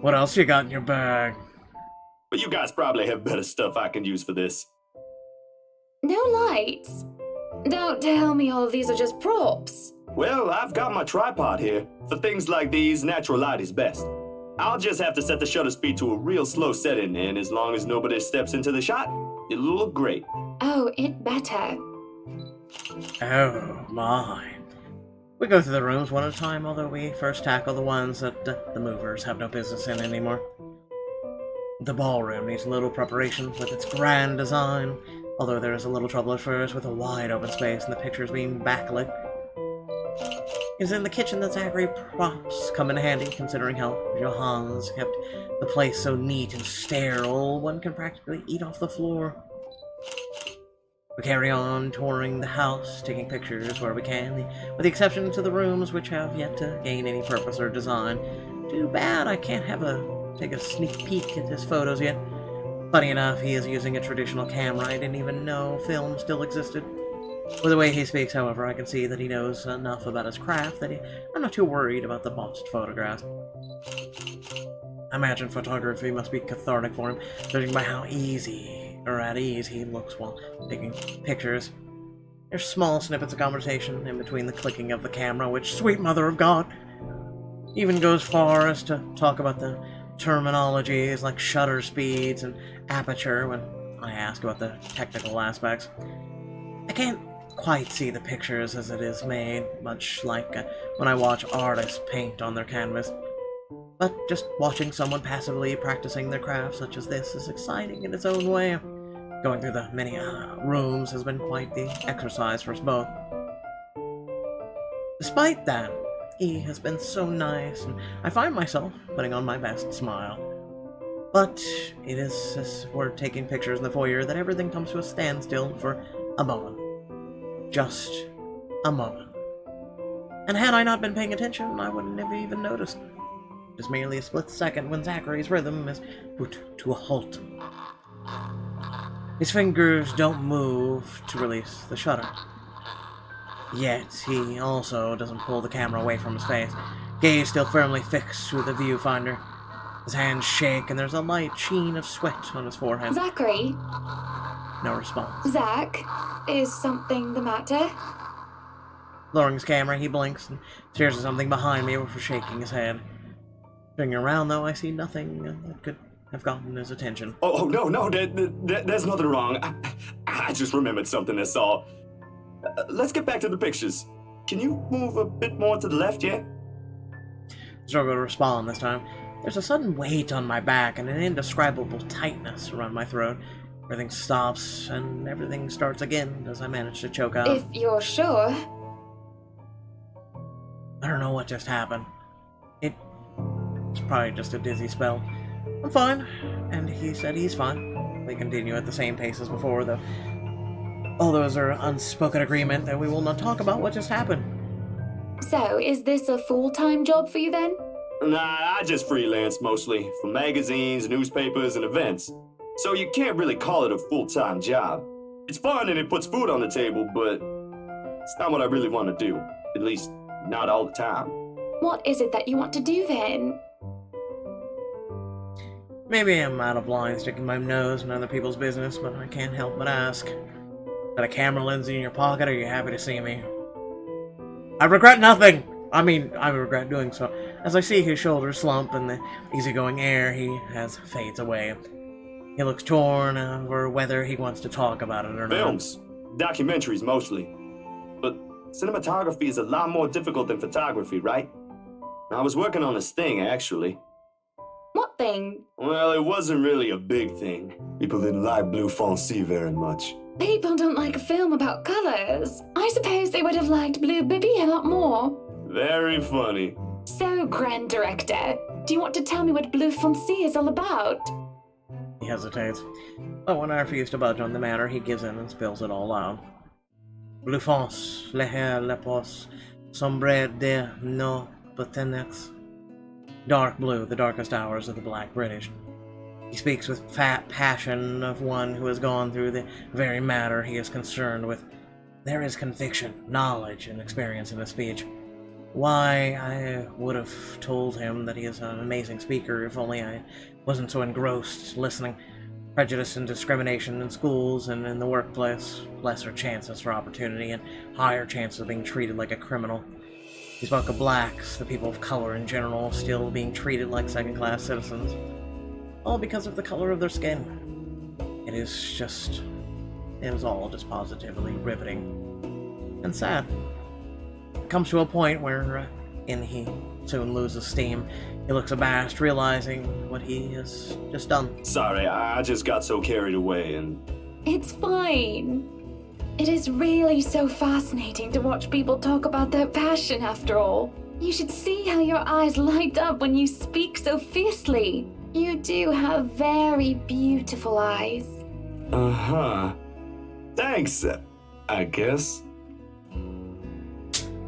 What else you got in your bag? But you guys probably have better stuff I can use for this. No lights. Don't tell me all of these are just props. Well, I've got my tripod here. For things like these, natural light is best. I'll just have to set the shutter speed to a real slow setting, and as long as nobody steps into the shot, it'll look great. Oh, it better. Oh, my. We go through the rooms one at a time, although we first tackle the ones that the movers have no business in anymore. The ballroom needs little preparation with its grand design, although there is a little trouble at first with a wide open space and the pictures being backlit. It's in the kitchen that Zachary props come in handy, considering how Johannes kept the place so neat and sterile, one can practically eat off the floor. We carry on touring the house, taking pictures where we can, with the exception to the rooms which have yet to gain any purpose or design. Too bad I can't take a sneak peek at his photos yet. Funny enough, he is using a traditional camera. I didn't even know film still existed. With the way he speaks, however, I can see that he knows enough about his craft that I'm not too worried about the botched photographs. I imagine photography must be cathartic for him, judging by how easy or at ease he looks while taking pictures. There's small snippets of conversation in between the clicking of the camera, which, sweet mother of God, even goes far as to talk about the terminologies like shutter speeds and aperture when I ask about the technical aspects. I can't quite see the pictures as it is made, much like when I watch artists paint on their canvas. But just watching someone passively practicing their craft such as this is exciting in its own way. Going through the many rooms has been quite the exercise for us both. Despite that, He has been so nice, and I find myself putting on my best smile. But it is as we're taking pictures in the foyer that everything comes to a standstill for a moment. Just a moment. And had I not been paying attention, I wouldn't have even noticed. It is merely a split second when Zachary's rhythm is put to a halt. His fingers don't move to release the shutter. Yet, he also doesn't pull the camera away from his face, gaze still firmly fixed through the viewfinder. His hands shake, and there's a light sheen of sweat on his forehead. Zachary? No response. Zach, is something the matter? Lowering his camera, he blinks and stares at something behind me before shaking his head. Turning around, though, I see nothing that could have gotten his attention. Oh no, there's nothing wrong. I just remembered something, that's all. Let's get back to the pictures. Can you move a bit more to the left, yeah? Struggle to respond this time. There's a sudden weight on my back and an indescribable tightness around my throat. Everything stops, and everything starts again as I manage to choke out. If you're sure. I don't know what just happened. It's probably just a dizzy spell. I'm fine, and he said he's fine. We continue at the same pace as before, though. All those are unspoken agreement that we will not talk about what just happened. So, is this a full-time job for you then? Nah, I just freelance mostly, for magazines, newspapers, and events. So you can't really call it a full-time job. It's fun and it puts food on the table, but it's not what I really want to do. At least, not all the time. What is it that you want to do then? Maybe I'm out of line sticking my nose in other people's business, but I can't help but ask. Got a camera lens in your pocket, or are you happy to see me? I regret nothing! I regret doing so. As I see his shoulders slump and the easygoing air he has fades away. He looks torn over whether he wants to talk about it or not. Films. Documentaries, mostly. But cinematography is a lot more difficult than photography, right? I was working on this thing, actually. What thing? Well, it wasn't really a big thing. People didn't like Blue Fonzie very much. People don't like a film about colors. I suppose they would have liked Blue Bibby a lot more. Very funny. So, Grand Director, do you want to tell me what Blue Fonzie is all about? He hesitates. But when I refuse to budge on the matter, he gives in and spills it all out. Bleu fonce, le hair, le pos, sombre de no botenex. Dark blue, the darkest hours of the Black British. He speaks with fat passion of one who has gone through the very matter he is concerned with. There is conviction, knowledge, and experience in his speech. Why, I would have told him that he is an amazing speaker if only I wasn't so engrossed listening. Prejudice and discrimination in schools and in the workplace, lesser chances for opportunity and higher chances of being treated like a criminal. He spoke of blacks, the people of color in general, still being treated like second-class citizens. All because of the color of their skin. It is all just positively riveting. And sad. It comes to a point where, he soon loses steam. He looks abashed, realizing what he has just done. Sorry, I just got so carried away and... It's fine. It is really so fascinating to watch people talk about their passion after all. You should see how your eyes light up when you speak so fiercely. You do have very beautiful eyes. Uh-huh. Thanks, I guess.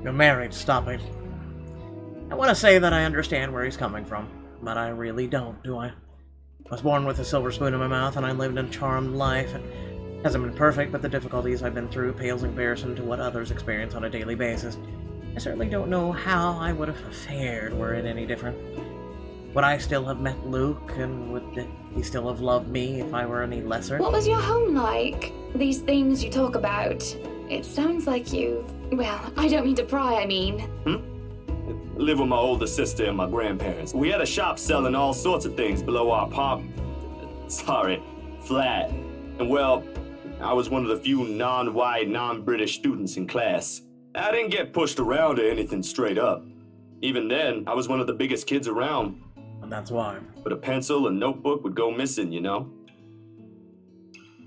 You're married, stop it. I want to say that I understand where he's coming from, but I really don't, do I? I was born with a silver spoon in my mouth, and I lived a charmed life. It hasn't been perfect, but the difficulties I've been through pales in comparison to what others experience on a daily basis. I certainly don't know how I would have fared were it any different. Would I still have met Luke, and would he still have loved me if I were any lesser? What was your home like? These things you talk about. It sounds like well, I don't mean to pry, I mean. Live with my older sister and my grandparents. We had a shop selling all sorts of things below our flat. And well, I was one of the few non-white, non-British students in class. I didn't get pushed around or anything straight up. Even then, I was one of the biggest kids around. And that's why. But a pencil and notebook would go missing, you know?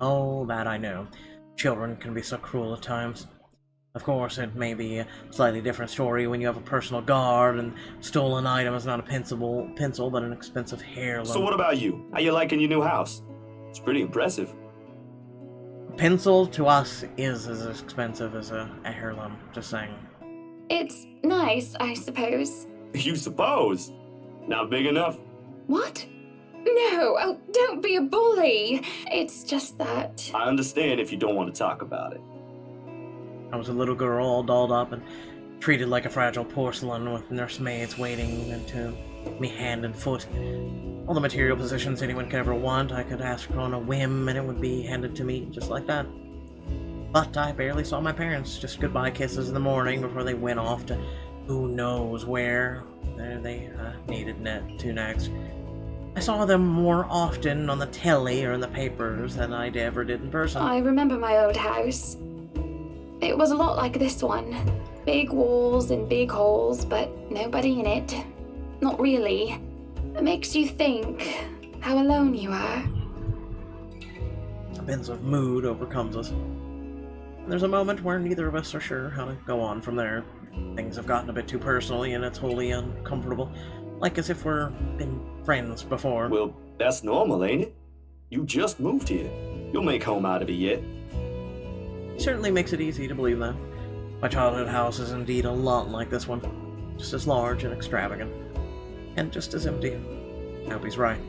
Oh, that I know. Children can be so cruel at times. Of course, it may be a slightly different story when you have a personal guard and stolen item is not a pencil, but an expensive heirloom. So what about you? How you liking your new house? It's pretty impressive. A pencil to us is as expensive as a heirloom, just saying. It's nice, I suppose. You suppose? Not big enough? What? No, oh, don't be a bully. It's just that. I understand if you don't want to talk about it. I was a little girl all dolled up and treated like a fragile porcelain with nursemaids waiting to me hand and foot. All the material possessions anyone could ever want, I could ask on a whim and it would be handed to me just like that. But I barely saw my parents, just goodbye kisses in the morning before they went off to who knows where they needed to next. I saw them more often on the telly or in the papers than I ever did in person. I remember my old house. It was a lot like this one. Big walls and big holes, but nobody in it. Not really. It makes you think how alone you are. A pensive mood overcomes us. There's a moment where neither of us are sure how to go on from there. Things have gotten a bit too personally and it's wholly uncomfortable. Like as if we're been friends before. Well, that's normal, ain't it? You just moved here. You'll make home out of it yet. It certainly makes it easy to believe that. My childhood house is indeed a lot like this one. Just as large and extravagant. And just as empty. I hope he's right.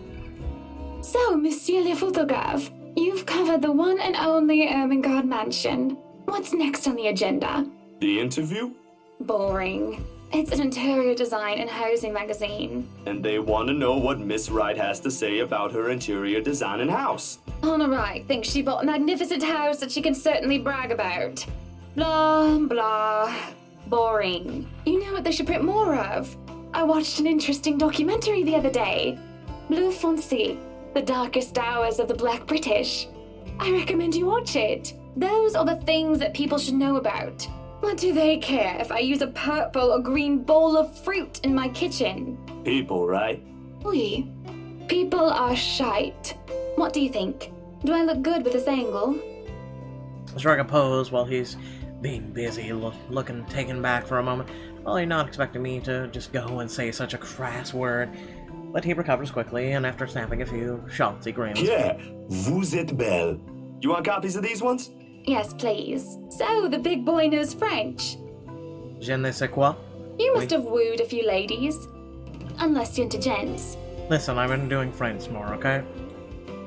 So, Monsieur le Photographe, you've covered the one and only Ermengarde Mansion. What's next on the agenda? The interview? Boring. It's an interior design and housing magazine. And they want to know what Miss Wright has to say about her interior design and house. Honor Wright thinks she bought a magnificent house that she can certainly brag about. Blah, blah. Boring. You know what they should print more of? I watched an interesting documentary the other day. Bleu Foncé, the darkest hours of the Black British. I recommend you watch it. Those are the things that people should know about. What do they care if I use a purple or green bowl of fruit in my kitchen? People, right? Oui. People are shite. What do you think? Do I look good with this angle? I strike a pose while he's being busy, looking taken back for a moment, probably not expecting me to just go and say such a crass word. But he recovers quickly, and after snapping a few shots, he grins. Yeah, vous êtes belle. You want copies of these ones? Yes, please. So, the big boy knows French. Je ne sais quoi. You must have wooed a few ladies. Unless you're into gents. Listen, I've been doing French more, okay?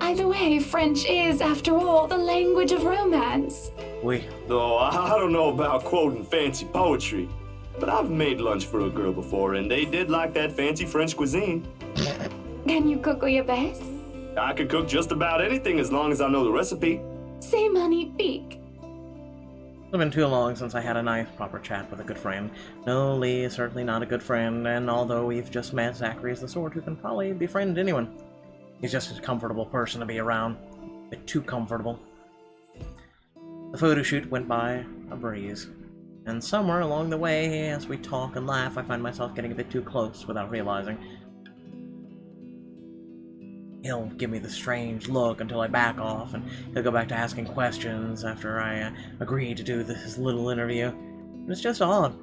Either way, French is, after all, the language of romance. Oui. Though I don't know about quoting fancy poetry, but I've made lunch for a girl before, and they did like that fancy French cuisine. Can you cook your best? I could cook just about anything as long as I know the recipe. C'est magnifique. It's been too long since I had a nice, proper chat with a good friend. No, Lee is certainly not a good friend, and although we've just met, Zachary is the sort who can probably befriend anyone. He's just a comfortable person to be around. A bit too comfortable. The photo shoot went by a breeze. And somewhere along the way, as we talk and laugh, I find myself getting a bit too close without realizing. He'll give me the strange look until I back off, and he'll go back to asking questions after I agree to do this little interview. And it's just odd.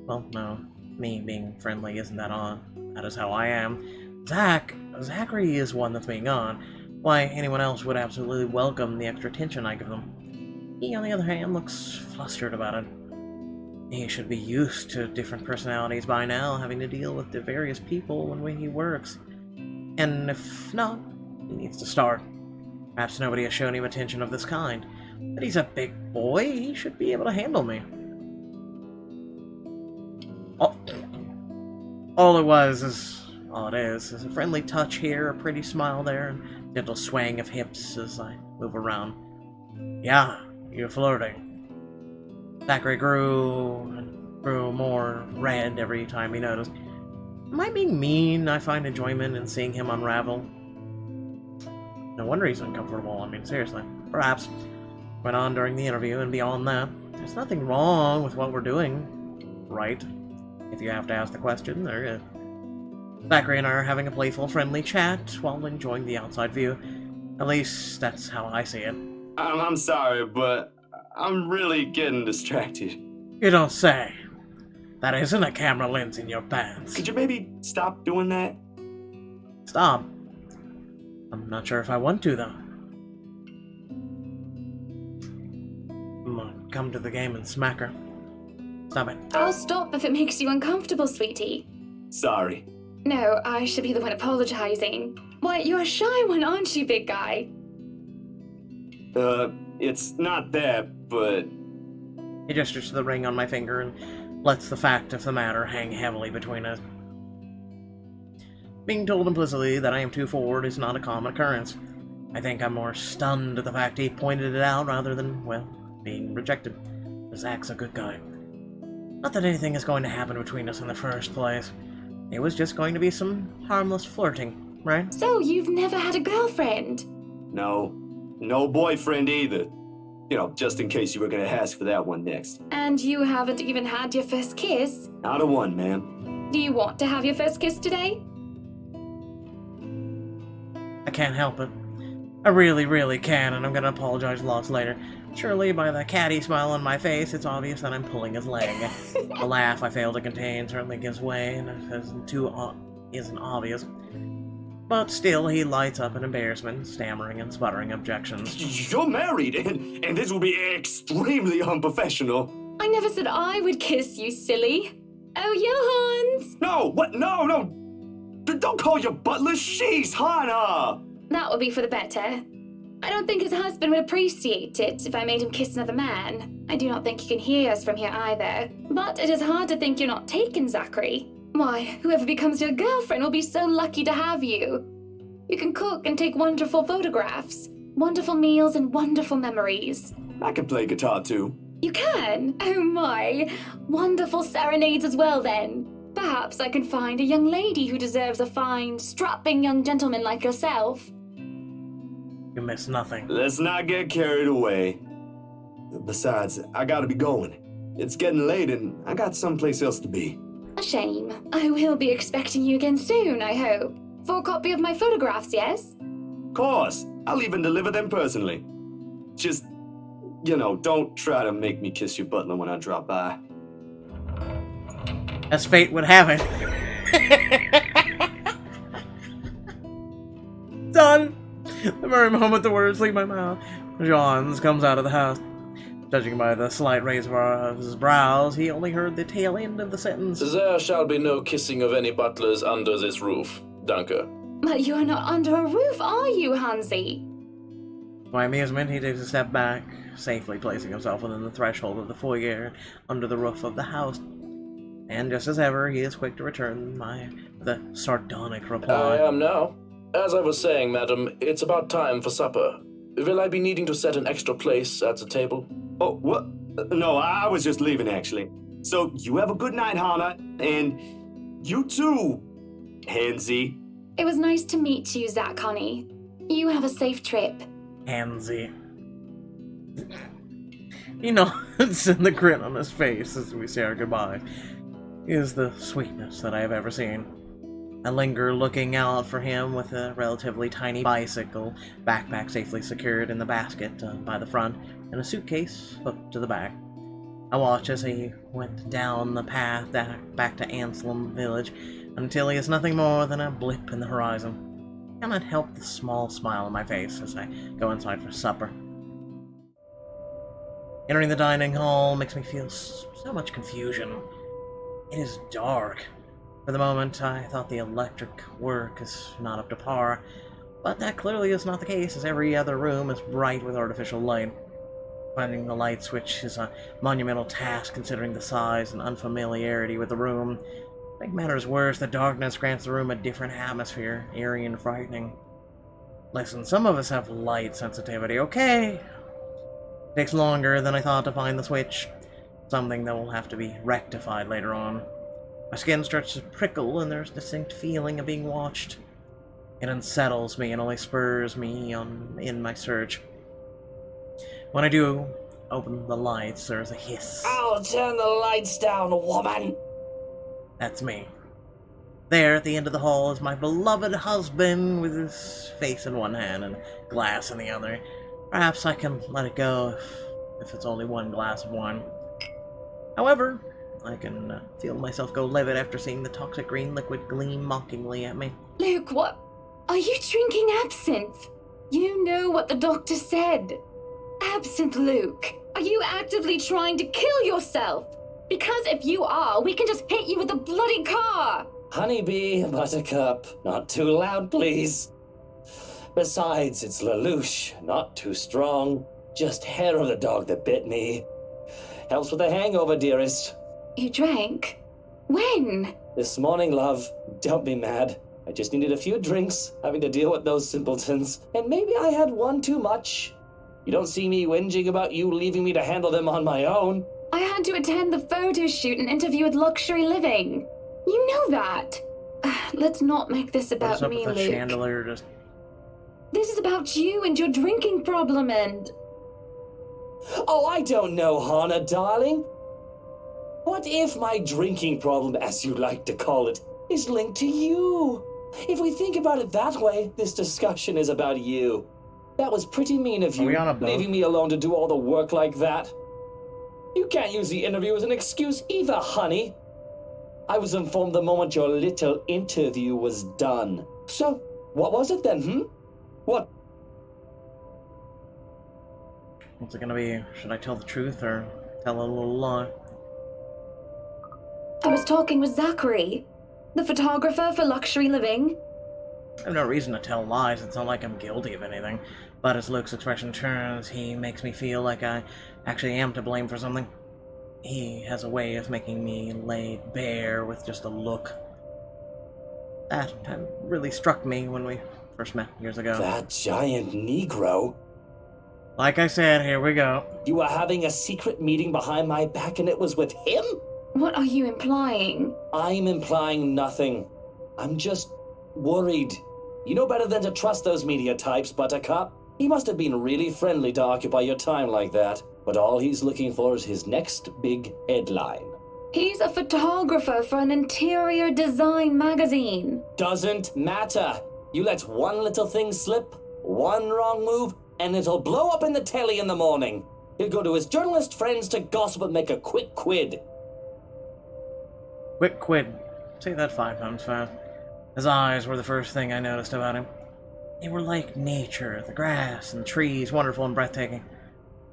Well, no, me being friendly isn't that odd. That is how I am. Zachary is one that's being odd. Why, anyone else would absolutely welcome the extra attention I give them. He, on the other hand, looks flustered about it. He should be used to different personalities by now, having to deal with the various people when he works. And if not, he needs to start. Perhaps nobody has shown him attention of this kind. But he's a big boy, he should be able to handle me. All it is a friendly touch here, a pretty smile there, and gentle swaying of hips as I move around. Yeah, you're flirting. Zachary grew more red every time he noticed. Am I being mean? I find enjoyment in seeing him unravel. No wonder he's uncomfortable. I mean, seriously. Perhaps. Went on during the interview, and beyond that, there's nothing wrong with what we're doing. Right? If you have to ask the question, there is. Zachary and I are having a playful, friendly chat while enjoying the outside view. At least, that's how I see it. I'm sorry, but I'm really getting distracted. You don't say. That isn't a camera lens in your pants. Could you maybe stop doing that? Stop. I'm not sure if I want to, though. Come to the game and smack her. Stop it. I'll stop if it makes you uncomfortable, sweetie. Sorry. No, I should be the one apologizing. Why, you're a shy one, aren't you, big guy? It's not that, but... He gestures to the ring on my finger and lets the fact of the matter hang heavily between us. Being told implicitly that I am too forward is not a common occurrence. I think I'm more stunned at the fact he pointed it out rather than, well, being rejected. Zach's a good guy. Not that anything is going to happen between us in the first place. It was just going to be some harmless flirting, right? So, you've never had a girlfriend? No. No boyfriend either. You know, just in case you were gonna ask for that one next. And you haven't even had your first kiss? Not a one, ma'am. Do you want to have your first kiss today? I can't help it. I really, really can, and I'm gonna apologize lots later. Surely, by the catty smile on my face, it's obvious that I'm pulling his leg. The laugh I fail to contain certainly gives way, and it isn't obvious. But still, he lights up in embarrassment, stammering and sputtering objections. You're married, and this will be extremely unprofessional. I never said I would kiss you, silly. Oh, Johans! No, what? No. Don't call your butler. She's Hannah. That would be for the better. I don't think his husband would appreciate it if I made him kiss another man. I do not think he can hear us from here either. But it is hard to think you're not taken, Zachary. Why, whoever becomes your girlfriend will be so lucky to have you. You can cook and take wonderful photographs, wonderful meals and wonderful memories. I can play guitar too. You can? Oh my. Wonderful serenades as well then. Perhaps I can find a young lady who deserves a fine, strapping young gentleman like yourself. You miss nothing. Let's not get carried away. Besides, I gotta be going. It's getting late and I got someplace else to be. A shame. I will be expecting you again soon, I hope. For a copy of my photographs, yes? Of course. I'll even deliver them personally. Just, don't try to make me kiss your butler when I drop by. As fate would have it. Done! The very moment the words leave my mouth, Johns comes out of the house. Judging by the slight raise of his brows, he only heard the tail end of the sentence. There shall be no kissing of any butlers under this roof, Danke. But you are not under a roof, are you, Hansi? To my amusement, he takes a step back, safely placing himself within the threshold of the foyer under the roof of the house. And just as ever, he is quick to return the sardonic reply. I am now. As I was saying, madam, it's about time for supper. Will I be needing to set an extra place at the table? Oh, what? No, I was just leaving, actually. So, you have a good night, Hannah, and you too, Hansi. It was nice to meet you, Zach, honey. You have a safe trip. Hansi. He nods, and the grin on his face as we say our goodbye is the sweetest that I have ever seen. I linger looking out for him with a relatively tiny bicycle, backpack safely secured in the basket by the front, and a suitcase hooked to the back. I watch as he went down the path back to Anselm Village until he is nothing more than a blip in the horizon. I cannot help the small smile on my face as I go inside for supper. Entering the dining hall makes me feel so much confusion. It is dark. For the moment, I thought the electric work is not up to par, but that clearly is not the case, as every other room is bright with artificial light. Finding the light switch is a monumental task considering the size and unfamiliarity with the room. To make matters worse, the darkness grants the room a different atmosphere, eerie and frightening. Listen, some of us have light sensitivity, okay? It takes longer than I thought to find the switch, something that will have to be rectified later on. My skin starts to prickle, and there's a distinct feeling of being watched. It unsettles me and only spurs me on in my search. When I do open the lights, there's a hiss. I'll turn the lights down, woman! That's me. There, at the end of the hall, is my beloved husband, with his face in one hand and glass in the other. Perhaps I can let it go if it's only one glass of wine. However, I can feel myself go livid after seeing the toxic green liquid gleam mockingly at me. Luke, what? Are you drinking absinthe? You know what the doctor said. Absinthe, Luke. Are you actively trying to kill yourself? Because if you are, we can just hit you with a bloody car. Honeybee, Buttercup, not too loud, please. Besides, it's Lelouch, not too strong. Just hair of the dog that bit me. Helps with the hangover, dearest. You drank? When? This morning, love. Don't be mad. I just needed a few drinks, having to deal with those simpletons. And maybe I had one too much. You don't see me whinging about you leaving me to handle them on my own. I had to attend the photo shoot and interview with Luxury Living. You know that. Let's not make this about me, What's up with the Luke. chandelier just... This is about you and your drinking problem and... Oh, I don't know, Hannah, darling. What if my drinking problem, as you like to call it, is linked to you? If we think about it that way, this discussion is about you. That was pretty mean of you, we on a boat? leaving me alone to do all the work like that. You can't use the interview as an excuse either, honey. I was informed the moment your little interview was done. So, what was it then, What? What's it gonna be? Should I tell the truth or tell a little lie? I was talking with Zachary, the photographer for Luxury Living. I have no reason to tell lies. It's not like I'm guilty of anything. But as Luke's expression turns, he makes me feel like I actually am to blame for something. He has a way of making me laid bare with just a look. That really struck me when we first met years ago. That giant Negro? Like I said, here we go. You were having a secret meeting behind my back and it was with him? What are you implying? I'm implying nothing. I'm just worried. You know better than to trust those media types, Buttercup. He must have been really friendly to occupy your time like that. But all he's looking for is his next big headline. He's a photographer for an interior design magazine. Doesn't matter. You let one little thing slip, one wrong move, and it'll blow up in the telly in the morning. He'll go to his journalist friends to gossip and make a quick quid. Quick quid. Say that 5 times fast. His eyes were the first thing I noticed about him. They were like nature, the grass and trees, wonderful and breathtaking.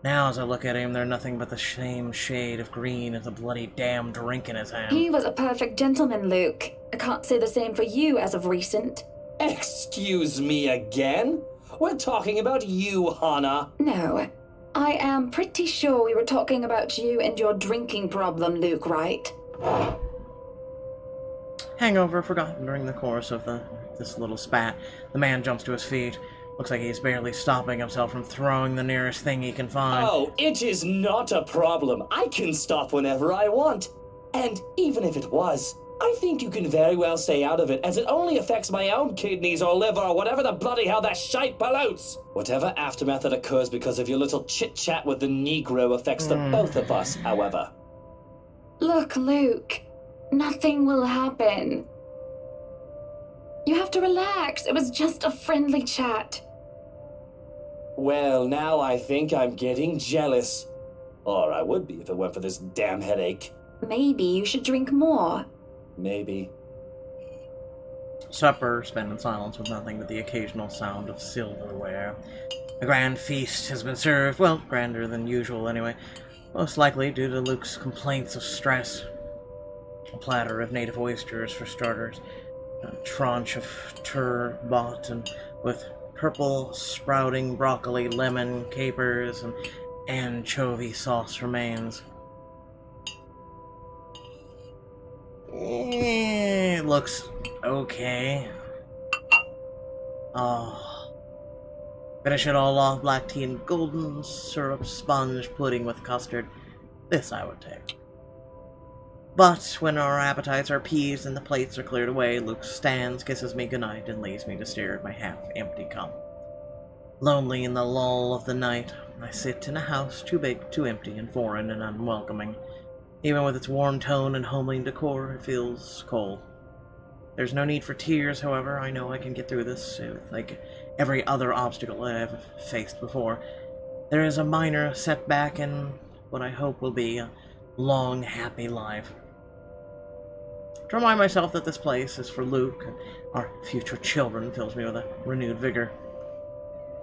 Now as I look at him, they're nothing but the same shade of green as the bloody damn drink in his hand. He was a perfect gentleman, Luke. I can't say the same for you as of recent. Excuse me again? We're talking about you, Hannah. No. I am pretty sure we were talking about you and your drinking problem, Luke, right? Hangover forgotten during the course of this little spat. The man jumps to his feet. Looks like he's barely stopping himself from throwing the nearest thing he can find. Oh, it is not a problem. I can stop whenever I want. And even if it was, I think you can very well stay out of it, as it only affects my own kidneys or liver or whatever the bloody hell that shite pollutes. Whatever aftermath that occurs because of your little chit-chat with the Negro affects the both of us, however. Look, Luke. Nothing will happen. You have to relax. It was just a friendly chat. Well, now I think I'm getting jealous. Or I would be if it weren't for this damn headache. Maybe you should drink more. Maybe. Supper spent in silence with nothing but the occasional sound of silverware. A grand feast has been served, well, grander than usual anyway, most likely due to Luke's complaints of stress. A platter of native oysters for starters, a tranche of turbot and with purple sprouting broccoli, lemon, capers, and anchovy sauce remains. It looks okay. Oh. Finish it all off, black tea and golden syrup sponge pudding with custard. This I would take. But when our appetites are appeased and the plates are cleared away, Luke stands, kisses me goodnight, and leaves me to stare at my half-empty cup. Lonely in the lull of the night, I sit in a house too big, too empty, and foreign and unwelcoming. Even with its warm tone and homely decor, it feels cold. There's no need for tears, however. I know I can get through this, like every other obstacle I have faced before. There is a minor setback and what I hope will be a long, happy life. To remind myself that this place is for Luke and our future children fills me with a renewed vigor.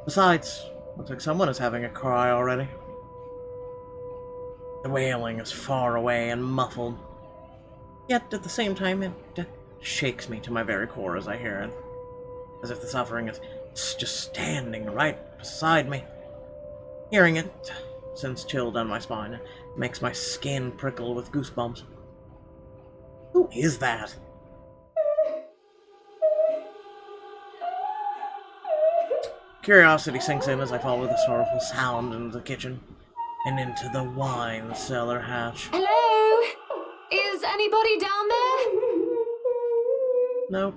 Besides, looks like someone is having a cry already. The wailing is far away and muffled, yet at the same time it shakes me to my very core as I hear it, as if the suffering is just standing right beside me. Hearing it sends chills down my spine and makes my skin prickle with goosebumps. Who is that? Curiosity sinks in as I follow the sorrowful sound into the kitchen and into the wine cellar hatch. Hello? Is anybody down there? Nope.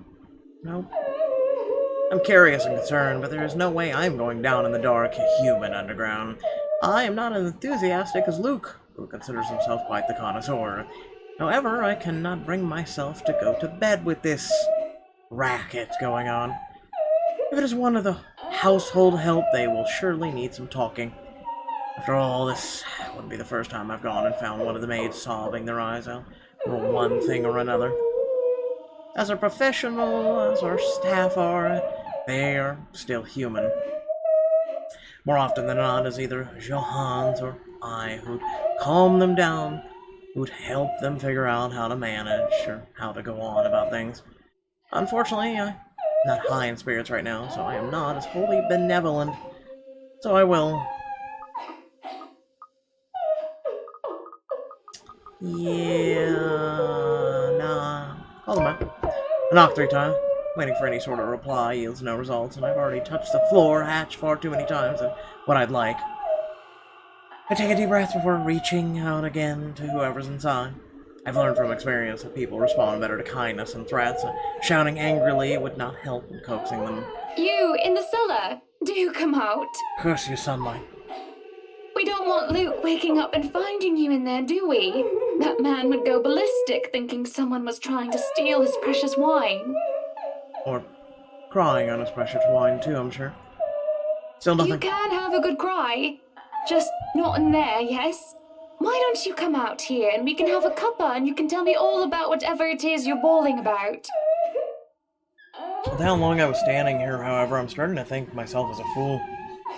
I'm curious and concerned, but there is no way I'm going down in the dark, human underground. I am not as enthusiastic as Luke, who considers himself quite the connoisseur. However, I cannot bring myself to go to bed with this racket going on. If it is one of the household help, they will surely need some talking. After all, this wouldn't be the first time I've gone and found one of the maids sobbing their eyes out for one thing or another. As a professional as our staff are, they are still human. More often than not, it's either Johannes or I who'd calm them down, who'd help them figure out how to manage or how to go on about things. Unfortunately, I'm not high in spirits right now, so I am not as wholly benevolent. So I will. Call them out. I knock 3 times, waiting for any sort of reply, yields no results, and I've already touched the floor hatch far too many times than what I'd like. I take a deep breath before reaching out again to whoever's inside. I've learned from experience that people respond better to kindness and threats, and shouting angrily would not help in coaxing them. You, in the cellar? Do come out. Curse you, sunlight. We don't want Luke waking up and finding you in there, do we? That man would go ballistic thinking someone was trying to steal his precious wine. Or crying on his precious wine, too, I'm sure. Still nothing. You can have a good cry. Just not in there, yes? Why don't you come out here and we can have a cuppa and you can tell me all about whatever it is you're bawling about? With how long I was standing here, however, I'm starting to think myself as a fool.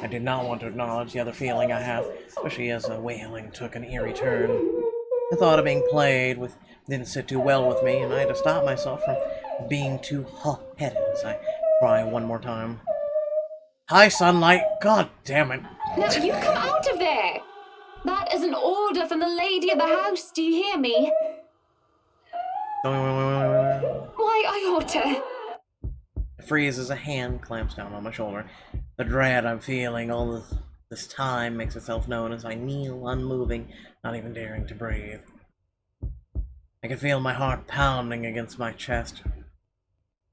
I did not want to acknowledge the other feeling I have, especially as the wailing took an eerie turn. The thought of being played with didn't sit too well with me, and I had to stop myself from being too hot-headed as I cry one more time. Hi, sunlight! God damn it! Now you come out of there! That is an order from the lady of the house, do you hear me? Why, I ought to... It freezes as a hand clamps down on my shoulder. The dread I'm feeling all this time makes itself known as I kneel unmoving, not even daring to breathe. I can feel my heart pounding against my chest,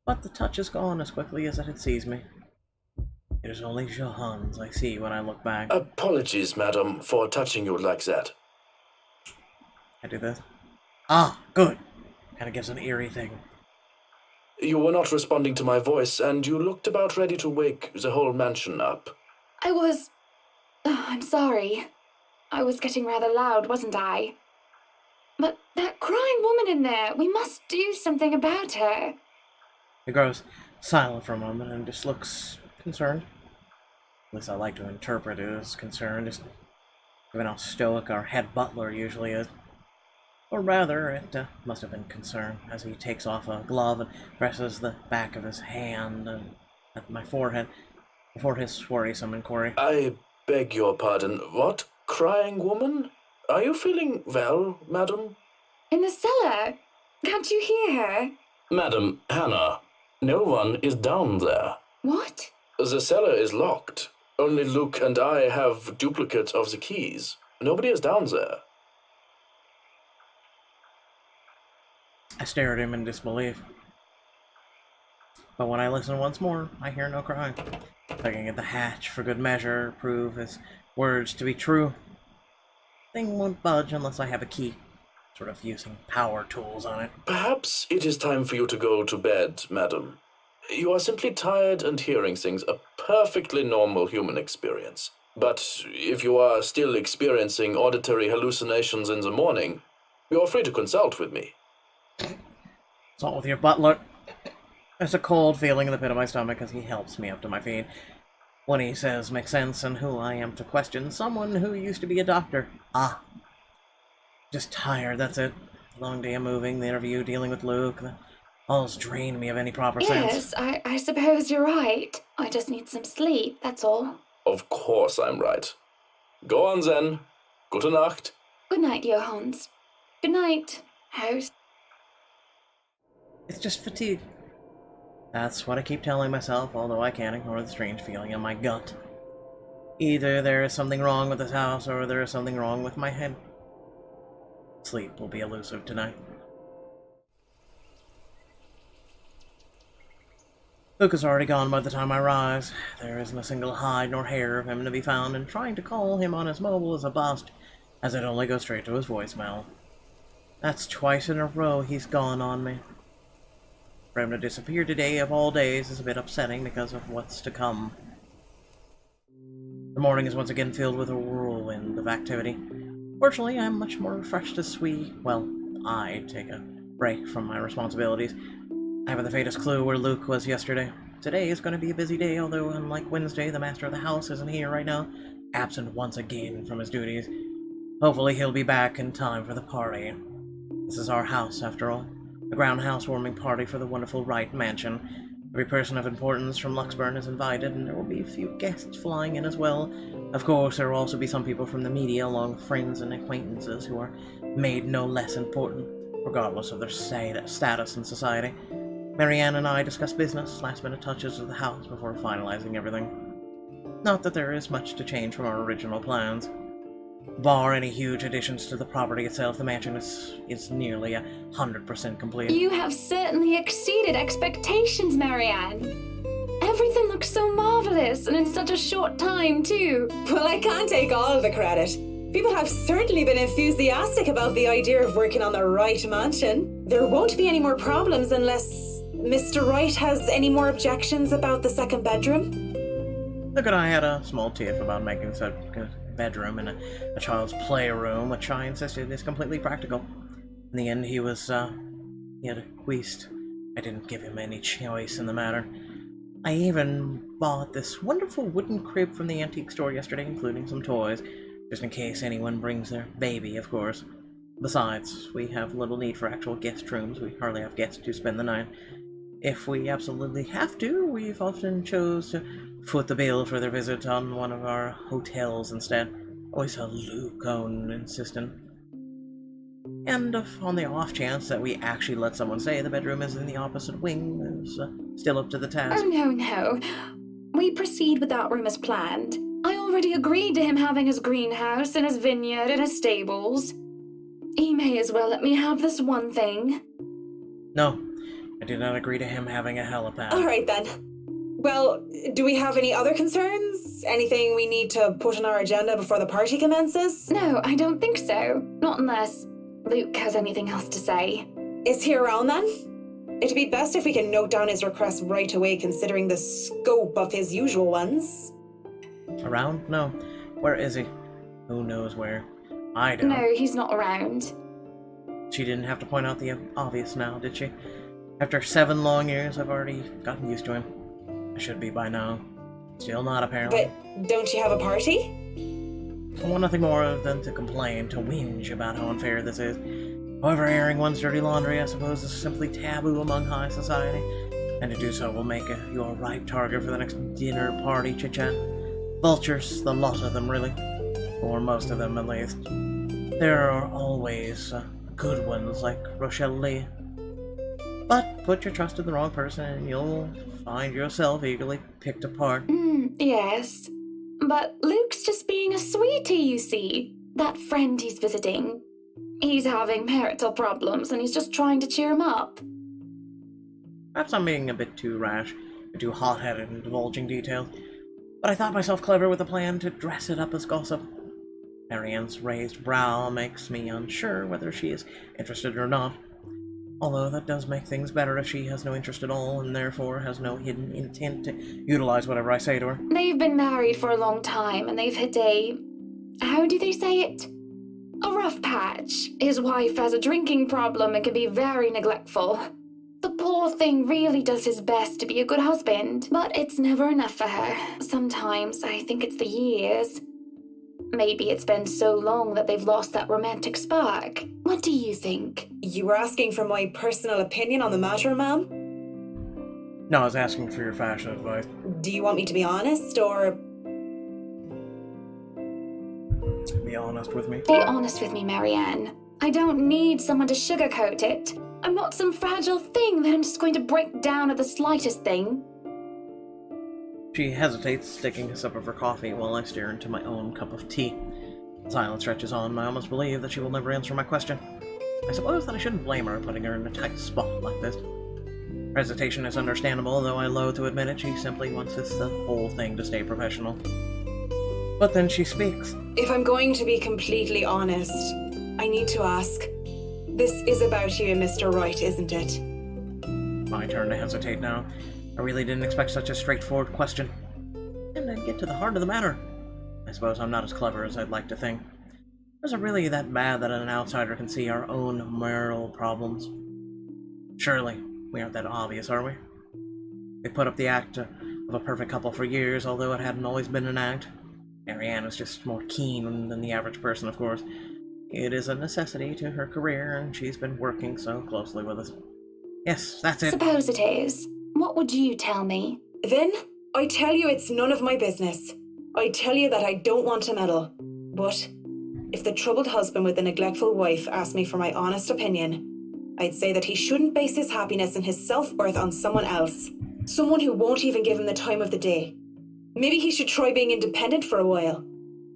but the touch is gone as quickly as it had seized me. It is only Johannes I see when I look back. Apologies, madam, for touching you like that. I do this. Ah, good. Kinda gives an eerie thing. You were not responding to my voice, and you looked about ready to wake the whole mansion up. I was... Oh, I'm sorry. I was getting rather loud, wasn't I? But that crying woman in there, we must do something about her. He grows silent for a moment and just looks concerned. At least I like to interpret it as concerned, just given how stoic our head butler usually is. Or rather, it must have been concern, as he takes off a glove and presses the back of his hand at my forehead before his worrisome inquiry. I beg your pardon. What? Crying woman? Are you feeling well, madam? In the cellar? Can't you hear her? Madam, Hannah, no one is down there. What? The cellar is locked. Only Luke and I have duplicates of the keys. Nobody is down there. I stare at him in disbelief. But when I listen once more, I hear no cry. Tugging at the hatch for good measure, prove his words to be true. Thing won't budge unless I have a key. Sort of using power tools on it. Perhaps it is time for you to go to bed, madam. You are simply tired and hearing things, a perfectly normal human experience. But if you are still experiencing auditory hallucinations in the morning, you are free to consult with me. What's all with your butler? There's a cold feeling in the pit of my stomach as he helps me up to my feet. What he says makes sense, and who I am to question someone who used to be a doctor. Ah. Just tired, that's it. Long day of moving, the interview, dealing with Luke. All's drained me of any proper sense. Yes, I suppose you're right. I just need some sleep, that's all. Of course I'm right. Go on then. Gute Nacht. Good night, Johannes. Good night, house. It's just fatigue. That's what I keep telling myself, although I can't ignore the strange feeling in my gut. Either there is something wrong with this house, or there is something wrong with my head. Sleep will be elusive tonight. Luke is already gone by the time I rise. There isn't a single hide nor hair of him to be found, and trying to call him on his mobile is a bust, as it only goes straight to his voicemail. That's twice in a row he's gone on me. For him to disappear today of all days is a bit upsetting because of what's to come. The morning is once again filled with a whirlwind of activity. Fortunately, I'm much more refreshed as I take a break from my responsibilities. I haven't the faintest clue where Luke was yesterday. Today is going to be a busy day, although unlike Wednesday, the master of the house isn't here right now, absent once again from his duties. Hopefully he'll be back in time for the party. This is our house, after all. A ground housewarming party for the wonderful Wright Mansion. Every person of importance from Luxburn is invited, and there will be a few guests flying in as well. Of course, there will also be some people from the media, along with friends and acquaintances who are made no less important, regardless of their status in society. Marianne and I discuss business, last-minute touches of the house before finalizing everything. Not that there is much to change from our original plans. Bar any huge additions to the property itself, the mansion is nearly 100% complete. You have certainly exceeded expectations, Marianne. Everything looks so marvelous, and in such a short time, too. Well, I can't take all of the credit. People have certainly been enthusiastic about the idea of working on the Wright Mansion. There won't be any more problems unless Mr. Wright has any more objections about the second bedroom. Luke and I had a small tiff about making such a bedroom and a child's playroom, which I insisted is completely practical. In the end, he had acquiesced. I didn't give him any choice in the matter. I even bought this wonderful wooden crib from the antique store yesterday, including some toys, just in case anyone brings their baby, of course. Besides, we have little need for actual guest rooms. We hardly have guests to spend the night. If we absolutely have to, we've often chose to foot the bill for their visit on one of our hotels instead. Always a Luke insistent. And if on the off chance that we actually let someone say the bedroom is in the opposite wing, is still up to the task. Oh, no. We proceed with that room as planned. I already agreed to him having his greenhouse and his vineyard and his stables. He may as well let me have this one thing. No, I did not agree to him having a helipad. All right, then. Well, do we have any other concerns? Anything we need to put on our agenda before the party commences? No, I don't think so. Not unless Luke has anything else to say. Is he around then? It'd be best if we can note down his request right away, considering the scope of his usual ones. Around? No. Where is he? Who knows where? I don't. No, he's not around. She didn't have to point out the obvious now, did she? After 7 long years, I've already gotten used to him. I should be by now. Still not, apparently. But don't you have a party? I want nothing more than to complain, to whinge about how unfair this is. However, airing one's dirty laundry, I suppose, is simply taboo among high society, and to do so will make you a ripe target for the next dinner party chit-chat. Vultures, the lot of them, really. Or most of them, at least. There are always good ones, like Rochelle Lee. But put your trust in the wrong person, and you'll find yourself eagerly picked apart. Yes. But Luke's just being a sweetie, you see. That friend he's visiting. He's having marital problems, and he's just trying to cheer him up. Perhaps I'm being a bit too rash, and too hot-headed in divulging details, but I thought myself clever with a plan to dress it up as gossip. Marianne's raised brow makes me unsure whether she is interested or not. Although that does make things better if she has no interest at all and therefore has no hidden intent to utilize whatever I say to her. They've been married for a long time and they've hit a... how do they say it? A rough patch. His wife has a drinking problem and can be very neglectful. The poor thing really does his best to be a good husband, but it's never enough for her. Sometimes I think it's the years. Maybe it's been so long that they've lost that romantic spark. What do you think? You were asking for my personal opinion on the matter, ma'am? No, I was asking for your fashion advice. Do you want me to be honest, or... Be honest with me. Be honest with me, Marianne. I don't need someone to sugarcoat it. I'm not some fragile thing that I'm just going to break down at the slightest thing. She hesitates, taking a sip of her coffee while I stare into my own cup of tea. Silence stretches on, and I almost believe that she will never answer my question. I suppose that I shouldn't blame her putting her in a tight spot like this. Her hesitation is understandable, though I loathe to admit it. She simply wants the whole thing to stay professional. But then she speaks. If I'm going to be completely honest, I need to ask. This is about you and Mr. Wright, isn't it? My turn to hesitate now. I really didn't expect such a straightforward question. And I'd get to the heart of the matter. I suppose I'm not as clever as I'd like to think. Is it really that bad that an outsider can see our own marital problems? Surely, we aren't that obvious, are we? We put up the act of a perfect couple for years, although it hadn't always been an act. Marianne is just more keen than the average person, of course. It is a necessity to her career, and she's been working so closely with us. Yes, that's it. Suppose it is. What would you tell me? Then, I tell you it's none of my business. I tell you that I don't want to meddle. But, if the troubled husband with the neglectful wife asked me for my honest opinion, I'd say that he shouldn't base his happiness and his self-worth on someone else. Someone who won't even give him the time of the day. Maybe he should try being independent for a while.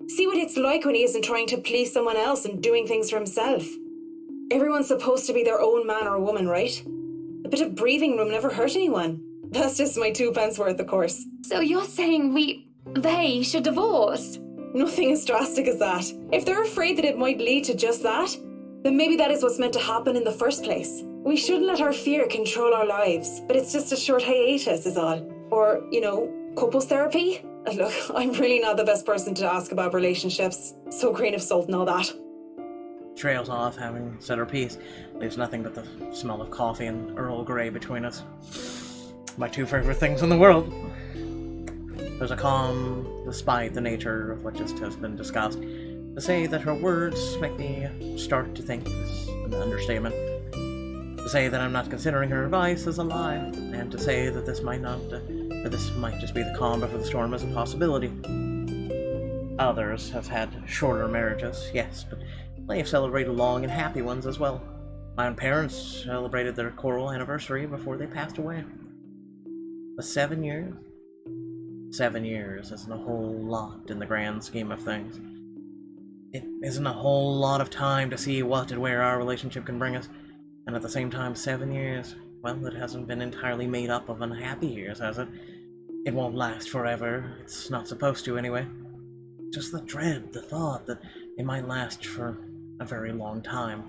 See what it's like when he isn't trying to please someone else and doing things for himself. Everyone's supposed to be their own man or woman, right? A bit of breathing room never hurt anyone. That's just my 2 pence worth, of course. So you're saying they should divorce? Nothing as drastic as that. If they're afraid that it might lead to just that, then maybe that is what's meant to happen in the first place. We shouldn't let our fear control our lives, but it's just a short hiatus is all. Or, couples therapy? Look, I'm really not the best person to ask about relationships. So grain of salt and all that. Trails off, having said her piece. Leaves nothing but the smell of coffee and Earl Grey between us. My 2 favorite things in the world. There's a calm, despite the nature of what just has been discussed. To say that her words make me start to think is an understatement. To say that I'm not considering her advice is a lie, and to say that this might just be the calm before the storm is a possibility. Others have had shorter marriages, yes, but they have celebrated long and happy ones as well. My own parents celebrated their choral anniversary before they passed away. But 7 years? 7 years isn't a whole lot in the grand scheme of things. It isn't a whole lot of time to see what and where our relationship can bring us. And at the same time, 7 years, well, it hasn't been entirely made up of unhappy years, has it? It won't last forever. It's not supposed to, anyway. Just the dread, the thought that it might last for a very long time.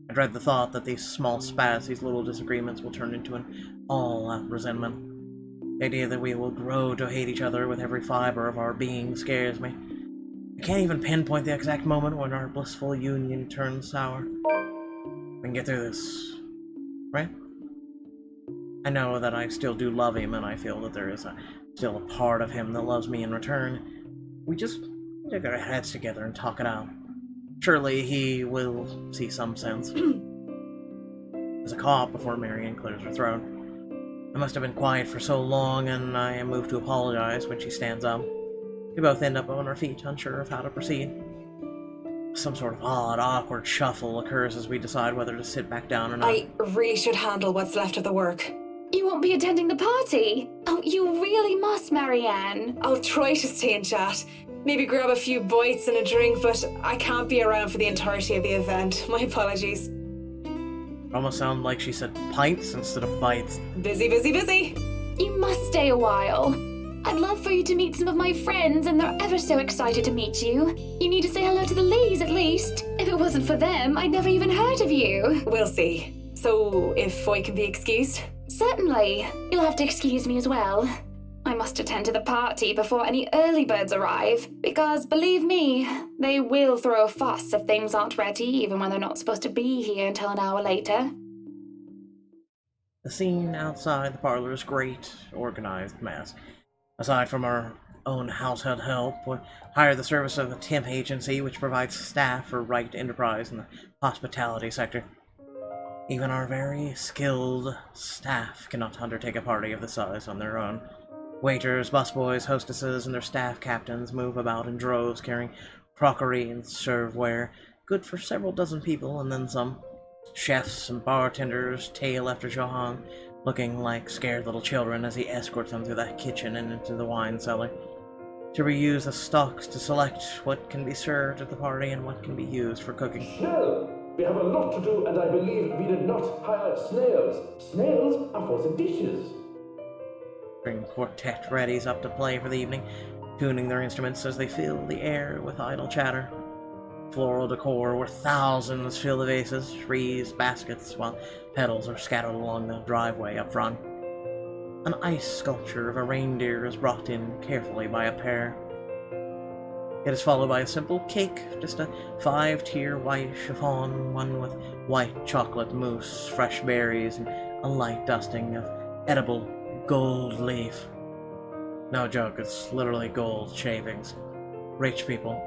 I dread the thought that these small spats, these little disagreements will turn into an all-out resentment. The idea that we will grow to hate each other with every fiber of our being scares me. I can't even pinpoint the exact moment when our blissful union turns sour. We can get through this, right? I know that I still do love him, and I feel that there is still a part of him that loves me in return. We just need to get our heads together and talk it out. Surely he will see some sense. There's a cough before Marianne clears her throat. I must have been quiet for so long, and I am moved to apologize when she stands up. We both end up on our feet, unsure of how to proceed. Some sort of odd, awkward shuffle occurs as we decide whether to sit back down or not. I really should handle what's left of the work. You won't be attending the party? Oh, you really must, Marianne. I'll try to stay and chat. Maybe grab a few bites and a drink, but I can't be around for the entirety of the event. My apologies. Almost sound like she said pints instead of bites. Busy, busy, busy. You must stay a while. I'd love for you to meet some of my friends, and they're ever so excited to meet you. You need to say hello to the Lees, at least. If it wasn't for them, I'd never even heard of you. We'll see. So, if I can be excused? Certainly. You'll have to excuse me as well. I must attend to the party before any early birds arrive, because believe me, they will throw a fuss if things aren't ready, even when they're not supposed to be here until an hour later. The scene outside the parlor is great, organized mess. Aside from our own household help, we hire the service of a temp agency which provides staff for Wright Enterprise in the hospitality sector. Even our very skilled staff cannot undertake a party of this size on their own. Waiters, busboys, hostesses, and their staff captains move about in droves carrying crockery and serveware, good for several dozen people and then some. Chefs and bartenders tail after Johan, looking like scared little children as he escorts them through the kitchen and into the wine cellar. To reuse the stocks to select what can be served at the party and what can be used for cooking. Schnell! We have a lot to do, and I believe we did not hire snails. Snails are for the dishes. String quartet readies up to play for the evening, tuning their instruments as they fill the air with idle chatter. Floral decor where thousands fill the vases, trees, baskets, while petals are scattered along the driveway up front. An ice sculpture of a reindeer is brought in carefully by a pair. It is followed by a simple cake, just a 5-tier white chiffon, one with white chocolate mousse, fresh berries, and a light dusting of edible gold leaf. No joke, it's literally gold shavings. Rich people.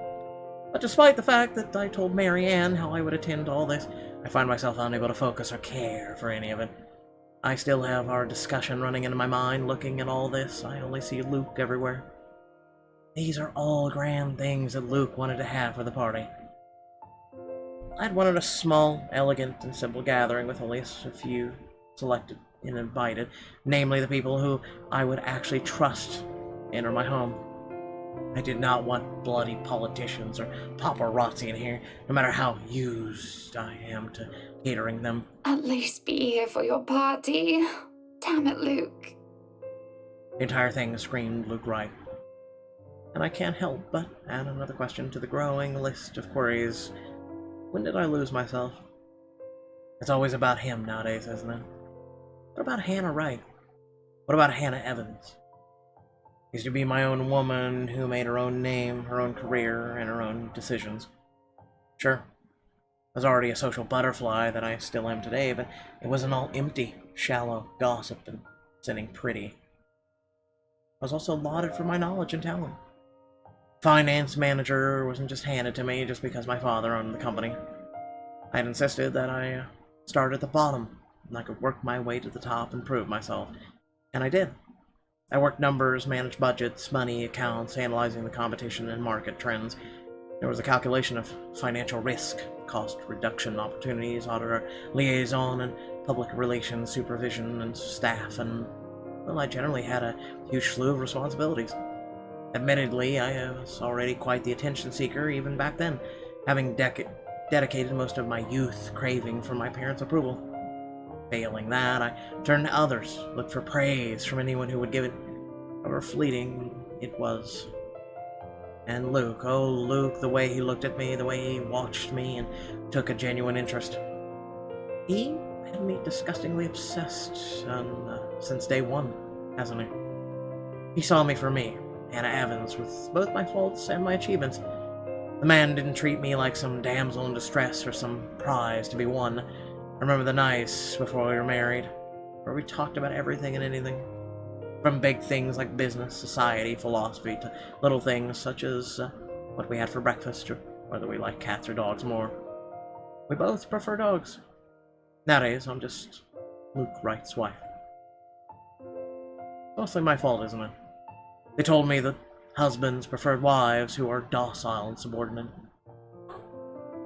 But despite the fact that I told Mary Ann how I would attend to all this, I find myself unable to focus or care for any of it. I still have our discussion running in my mind. Looking at all this, I only see Luke everywhere. These are all grand things that Luke wanted to have for the party. I'd wanted a small, elegant, and simple gathering with only a few selected and invited, namely the people who I would actually trust enter my home. I did not want bloody politicians or paparazzi in here, no matter how used I am to catering them. At least be here for your party. Damn it, Luke. The entire thing screamed Luke Wright. And I can't help but add another question to the growing list of queries. When did I lose myself? It's always about him nowadays, isn't it? What about Hannah Wright? What about Hannah Evans? Used to be my own woman who made her own name, her own career, and her own decisions. Sure, I was already a social butterfly that I still am today, but it wasn't all empty, shallow gossip and sitting pretty. I was also lauded for my knowledge and talent. Finance manager wasn't just handed to me just because my father owned the company. I had insisted that I start at the bottom, and I could work my way to the top and prove myself. And I did. I worked numbers, managed budgets, money, accounts, analyzing the competition and market trends. There was a calculation of financial risk, cost reduction opportunities, auditor liaison, and public relations supervision and staff, and, well, I generally had a huge slew of responsibilities. Admittedly, I was already quite the attention seeker even back then, having dedicated most of my youth craving for my parents' approval. Failing that, I turned to others, looked for praise from anyone who would give it, however fleeting it was. And Luke, oh Luke, the way he looked at me, the way he watched me and took a genuine interest. He had me disgustingly obsessed since day one, hasn't he? He saw me for me, Hannah Evans, with both my faults and my achievements. The man didn't treat me like some damsel in distress or some prize to be won. I remember the nights before we were married, where we talked about everything and anything. From big things like business, society, philosophy, to little things such as what we had for breakfast, or whether we like cats or dogs more. We both prefer dogs. Nowadays, I'm just Luke Wright's wife. Mostly my fault, isn't it? They told me that husbands preferred wives who are docile and subordinate.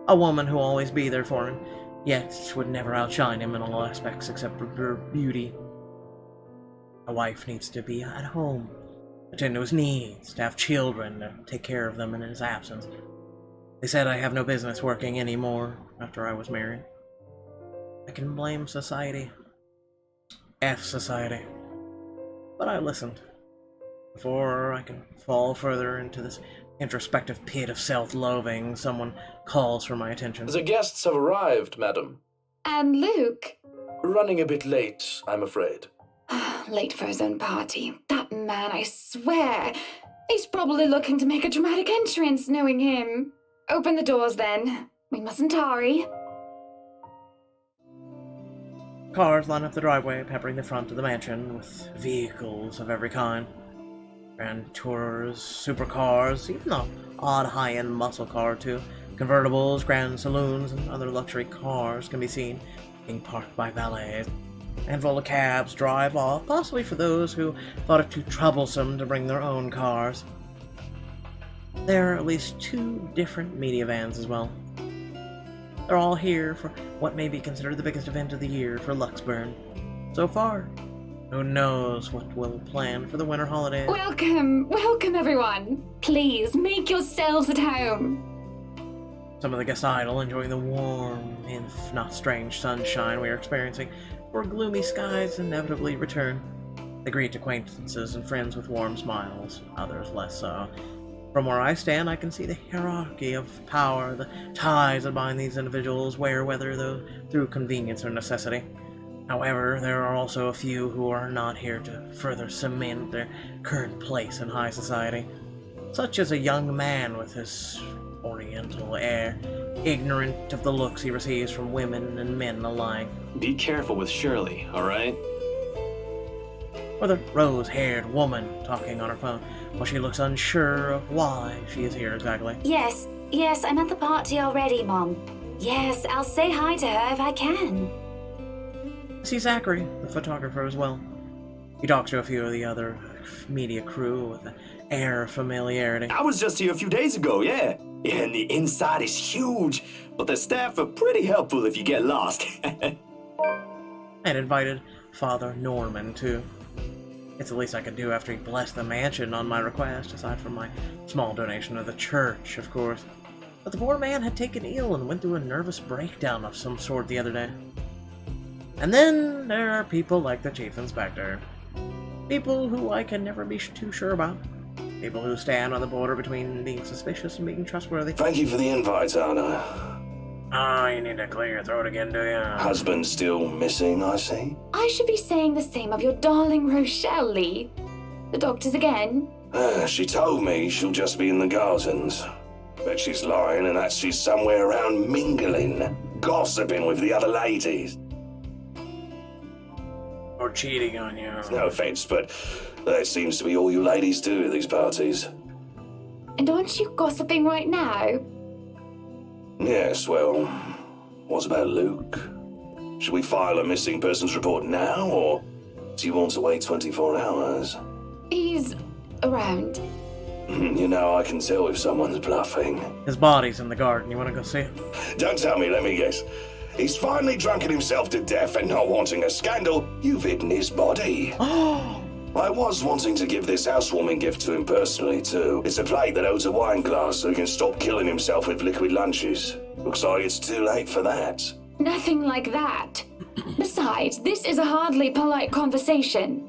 A woman who will always be there for him, yet would never outshine him in all aspects except for her beauty. A wife needs to be at home, attend to his needs, to have children, to take care of them in his absence. They said I have no business working anymore after I was married. I can blame society. F society. But I listened. Before I can fall further into this introspective pit of self-loathing, someone calls for my attention. The guests have arrived, madam. And Luke, Running a bit late, I'm afraid. Late for his own party. That man, I swear. He's probably looking to make a dramatic entrance, knowing him. Open the doors, then. We mustn't tarry. Cars line up the driveway, peppering the front of the mansion with vehicles of every kind. Grand tours, supercars, even the odd high-end muscle car or two. Convertibles, grand saloons, and other luxury cars can be seen being parked by valets. A handful of cabs drive off, possibly for those who thought it too troublesome to bring their own cars. There are at least 2 different media vans as well. They're all here for what may be considered the biggest event of the year for Luxburn. So far, who knows what we'll plan for the winter holidays. Welcome, everyone. Please, make yourselves at home. Some of the guests idle, enjoying the warm, if not strange, sunshine we are experiencing, where gloomy skies inevitably return. They greet acquaintances and friends with warm smiles, others less so. From where I stand, I can see the hierarchy of power, the ties that bind these individuals, whether through convenience or necessity. However, there are also a few who are not here to further cement their current place in high society, such as a young man with his oriental air, ignorant of the looks he receives from women and men alike. Be careful with Shirley, alright? Or the rose-haired woman talking on her phone while she looks unsure of why she is here exactly. Yes, I'm at the party already, Mom. Yes, I'll say hi to her if I can. I see Zachary, the photographer, as well. He talks to a few of the other media crew with an air of familiarity. I was just here a few days ago, yeah. Yeah, and the inside is huge, but the staff are pretty helpful if you get lost. And invited Father Norman, too. It's the least I could do after he blessed the mansion on my request, aside from my small donation to the church, of course. But the poor man had taken ill and went through a nervous breakdown of some sort the other day. And then there are people like the Chief Inspector. People who I can never be too sure about. People who stand on the border between being suspicious and being trustworthy. Thank you for the invite, Anna. Oh, you need to clear your throat again, do you? Husband still missing, I see. I should be saying the same of your darling Rochelle, Lee. The doctors again? She told me she'll just be in the gardens. Bet she's lying and that she's somewhere around mingling, gossiping with the other ladies. Or cheating on you. No offense, but that seems to be all you ladies do at these parties. And aren't you gossiping right now? Yes, well, what about Luke? Should we file a missing persons report now, or do you want to wait 24 hours? He's around. You know, I can tell if someone's bluffing. His body's in the garden. You want to go see it? Don't tell me, let me guess. He's finally drunken himself to death and not wanting a scandal. You've hidden his body. Oh! I was wanting to give this housewarming gift to him personally, too. It's a plate that holds a wine glass so he can stop killing himself with liquid lunches. Looks like it's too late for that. Nothing like that. Besides, this is a hardly polite conversation.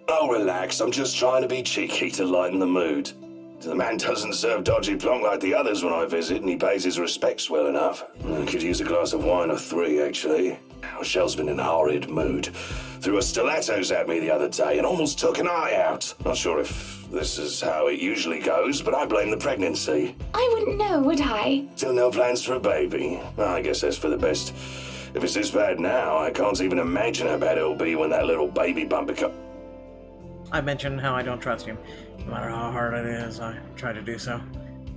Oh, relax. I'm just trying to be cheeky to lighten the mood. The man doesn't serve dodgy plonk like the others when I visit, and he pays his respects well enough. I could use a glass of wine or 3, actually. Rochelle's been in a horrid mood. Threw her stilettos at me the other day and almost took an eye out. Not sure if this is how it usually goes, but I blame the pregnancy. I wouldn't know, would I? Still no plans for a baby? I guess that's for the best. If it's this bad now, I can't even imagine how bad it'll be when that little baby bump becomes... I mentioned how I don't trust him. No matter how hard it is, I try to do so.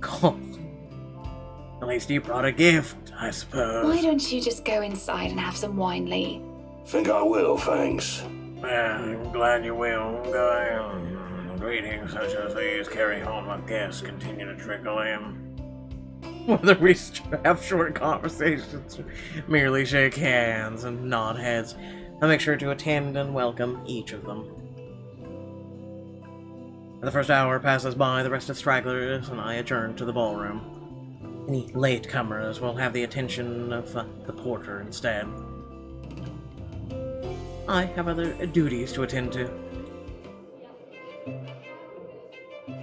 Cool. At least you brought a gift, I suppose. Why don't you just go inside and have some wine, Lee? Think I will, thanks. Well, I'm glad you will. Go ahead. Greetings such as these carry home a guest continue to trickle in. Whether we have short conversations or merely shake hands and nod heads, I make sure to attend and welcome each of them. As the first hour passes by, the rest of stragglers and I adjourn to the ballroom. Any latecomers will have the attention of the porter instead. I have other duties to attend to.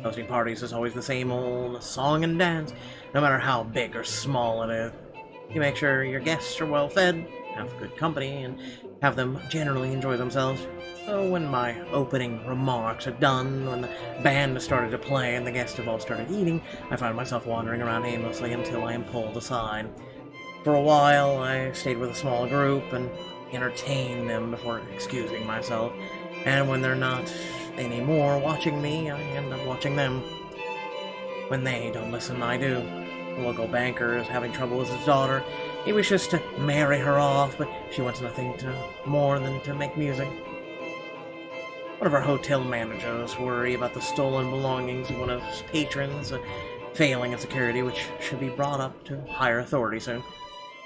Hosting parties is always the same old song and dance, no matter how big or small it is. You make sure your guests are well fed, have good company and have them generally enjoy themselves. So when my opening remarks are done, when the band has started to play and the guests have all started eating, I find myself wandering around aimlessly until I am pulled aside. For a while, I stayed with a small group and entertained them before excusing myself, and when they're not anymore watching me, I end up watching them. When they don't listen, I do. The local banker is having trouble with his daughter. He wishes to marry her off, but she wants nothing more than to make music. One of our hotel managers worry about the stolen belongings of one of his patrons, failing in security, which should be brought up to higher authority soon.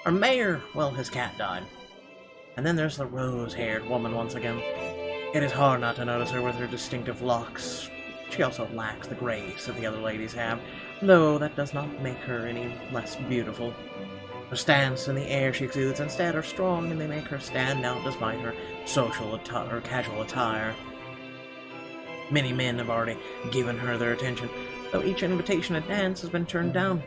Our mayor, well, his cat died. And then there's the rose-haired woman once again. It is hard not to notice her with her distinctive locks. She also lacks the grace that the other ladies have, though that does not make her any less beautiful. Her stance and the air she exudes instead are strong, and they make her stand out despite her casual attire. Many men have already given her their attention, though each invitation to dance has been turned down.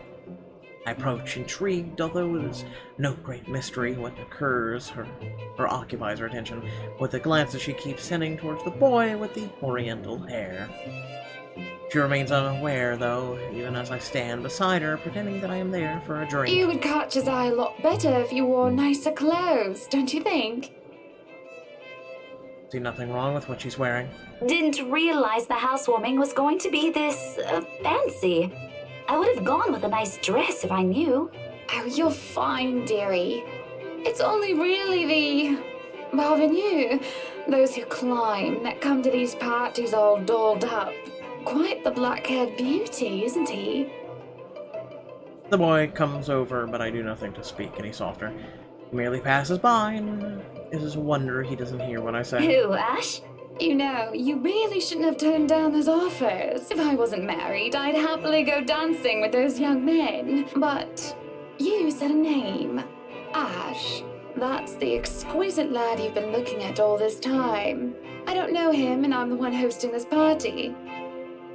I approach intrigued, although it is no great mystery what occurs or occupies her attention, with the glances she keeps sending towards the boy with the oriental hair. She remains unaware, though, even as I stand beside her, pretending that I am there for a drink. You would catch his eye a lot better if you wore nicer clothes, don't you think? See nothing wrong with what she's wearing. Didn't realize the housewarming was going to be this fancy. I would have gone with a nice dress if I knew. Oh, you're fine, dearie. It's only really the parvenu, those who climb, that come to these parties all dolled up. Quite the black-haired beauty, isn't he? The boy comes over, but I do nothing to speak any softer. He merely passes by, and it is a wonder he doesn't hear what I say. Who, Ash? You know, you really shouldn't have turned down those offers. If I wasn't married, I'd happily go dancing with those young men. But you said a name. Ash. That's the exquisite lad you've been looking at all this time. I don't know him, and I'm the one hosting this party.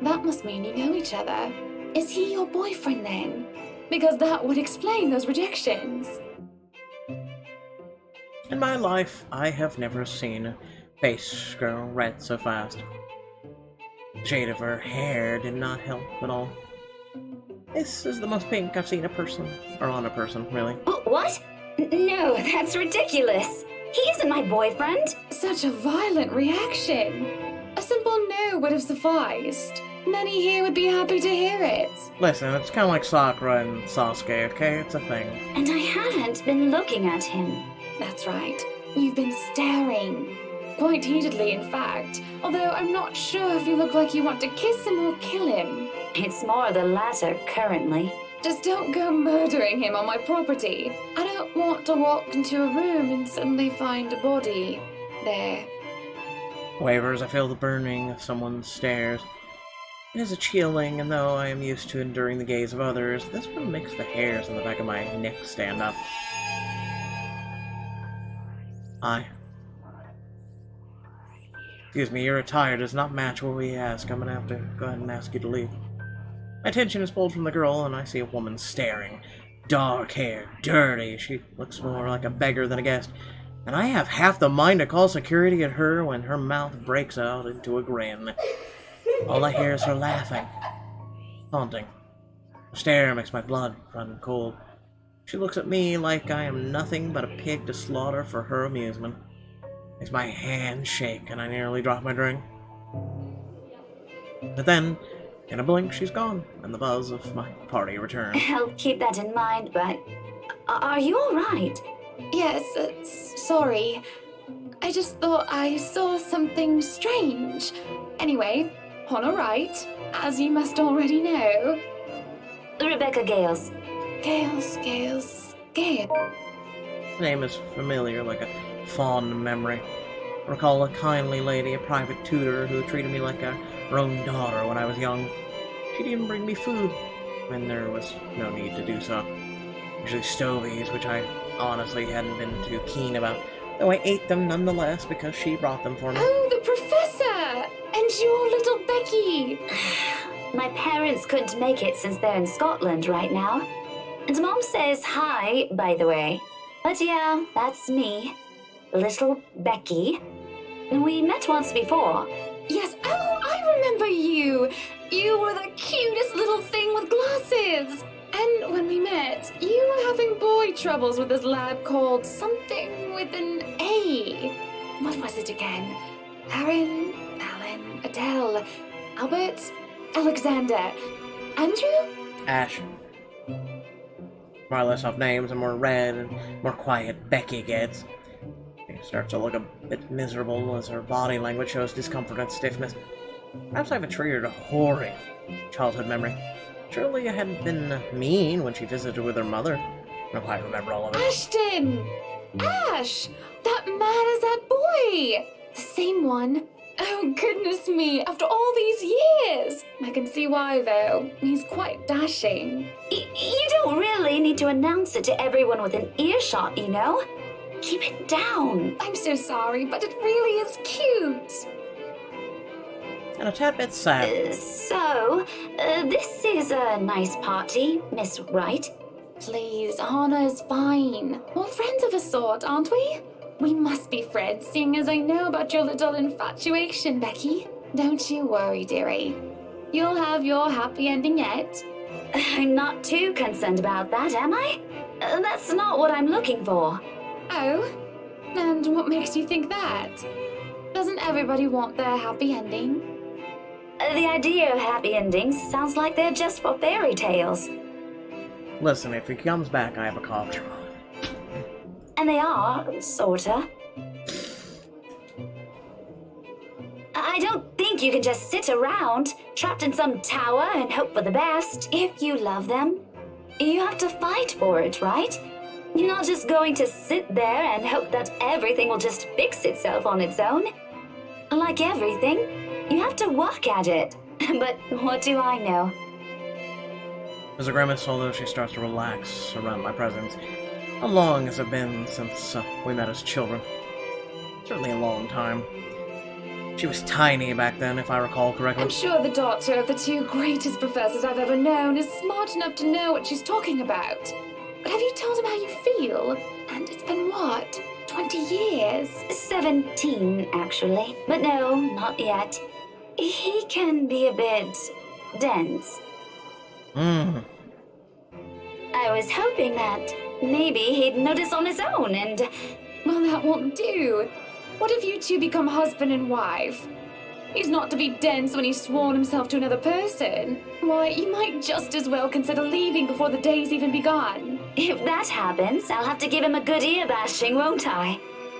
That must mean you know each other. Is he your boyfriend then? Because that would explain those rejections. In my life, I have never seen a face grow red so fast. The shade of her hair did not help at all. This is the most pink I've seen on a person, really. What? No, that's ridiculous. He isn't my boyfriend. Such a violent reaction. A simple no would have sufficed. Many here would be happy to hear it. Listen, it's kind of like Sakura and Sasuke, okay? It's a thing. And I haven't been looking at him. That's right. You've been staring. Quite heatedly, in fact. Although I'm not sure if you look like you want to kiss him or kill him. It's more the latter currently. Just don't go murdering him on my property. I don't want to walk into a room and suddenly find a body there. Wavers, I feel the burning of someone's stares. It is a chilling, and though I am used to enduring the gaze of others, this one makes the hairs on the back of my neck stand up. Excuse me, your attire does not match what we ask. I'm gonna have to go ahead and ask you to leave. My attention is pulled from the girl, and I see a woman staring. Dark hair, dirty. She looks more like a beggar than a guest. And I have half the mind to call security at her when her mouth breaks out into a grin. All I hear is her laughing. Haunting. Her stare makes my blood run cold. She looks at me like I am nothing but a pig to slaughter for her amusement. Makes my hand shake and I nearly drop my drink. But then, in a blink, she's gone, and the buzz of my party returns. I'll keep that in mind, but... Are you alright? Yes, sorry. I just thought I saw something strange. Anyway, on a right, as you must already know. Rebecca Gales. Gales. The name is familiar, like a fond memory. I recall a kindly lady, a private tutor, who treated me like her own daughter when I was young. She'd even bring me food when there was no need to do so. Usually stovies, which I honestly hadn't been too keen about, though I ate them nonetheless because she brought them for me. Oh, the professor! And your little Becky! My parents couldn't make it since they're in Scotland right now. And Mom says hi, by the way. But yeah, that's me. Little Becky. We met once before. Yes, oh, I remember you. You were the cutest little thing with glasses. And when we met, you were having boy troubles with this lad called something with an A. What was it again? Aaron, Alan, Adele, Albert, Alexander, Andrew? Ash. More less off names, the more red and more quiet Becky gets. She starts to look a bit miserable as her body language shows discomfort and stiffness. Perhaps I've triggered a horrid childhood memory. Surely I hadn't been mean when she visited with her mother. I don't quite remember all of it. Ashton! Ash! That man is that boy! The same one. Oh, goodness me, after all these years! I can see why, though. He's quite dashing. You don't really need to announce it to everyone with an earshot, you know? Keep it down. I'm so sorry, but it really is cute. And a tad bit sad. So, this is a nice party, Miss Wright. Please, Anna's fine. We're friends of a sort, aren't we? We must be friends, seeing as I know about your little infatuation, Becky. Don't you worry, dearie. You'll have your happy ending yet. I'm not too concerned about that, am I? That's not what I'm looking for. Oh? And what makes you think that? Doesn't everybody want their happy ending? The idea of happy endings sounds like they're just for fairy tales. Listen, if he comes back, I have a cough. And they are, sorta. I don't think you can just sit around, trapped in some tower and hope for the best. If you love them, you have to fight for it, right? You're not just going to sit there and hope that everything will just fix itself on its own. Like everything, you have to work at it. But what do I know? There's a grimace, although she starts to relax around my presence. How long has it been since we met as children? Certainly a long time. She was tiny back then, if I recall correctly. I'm sure the daughter of the two greatest professors I've ever known is smart enough to know what she's talking about. But have you told him how you feel? And it's been what? 20 years? 17, actually. But no, not yet. He can be a bit dense. I was hoping that maybe he'd notice on his own and... Well, that won't do. What if you two become husband and wife? He's not to be dense when he's sworn himself to another person. Why, you might just as well consider leaving before the day's even begun. If that happens, I'll have to give him a good ear bashing, won't I?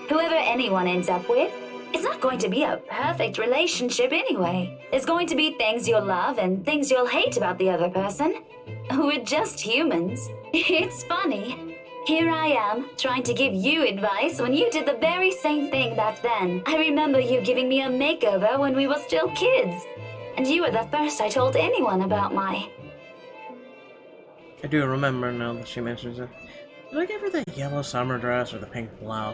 Whoever anyone ends up with, it's not going to be a perfect relationship anyway. There's going to be things you'll love and things you'll hate about the other person. We're just humans. It's funny. Here I am, trying to give you advice when you did the very same thing back then. I remember you giving me a makeover when we were still kids. And you were the first I told anyone about my... I do remember now that she mentions it. Did I give her the yellow summer dress or the pink blouse?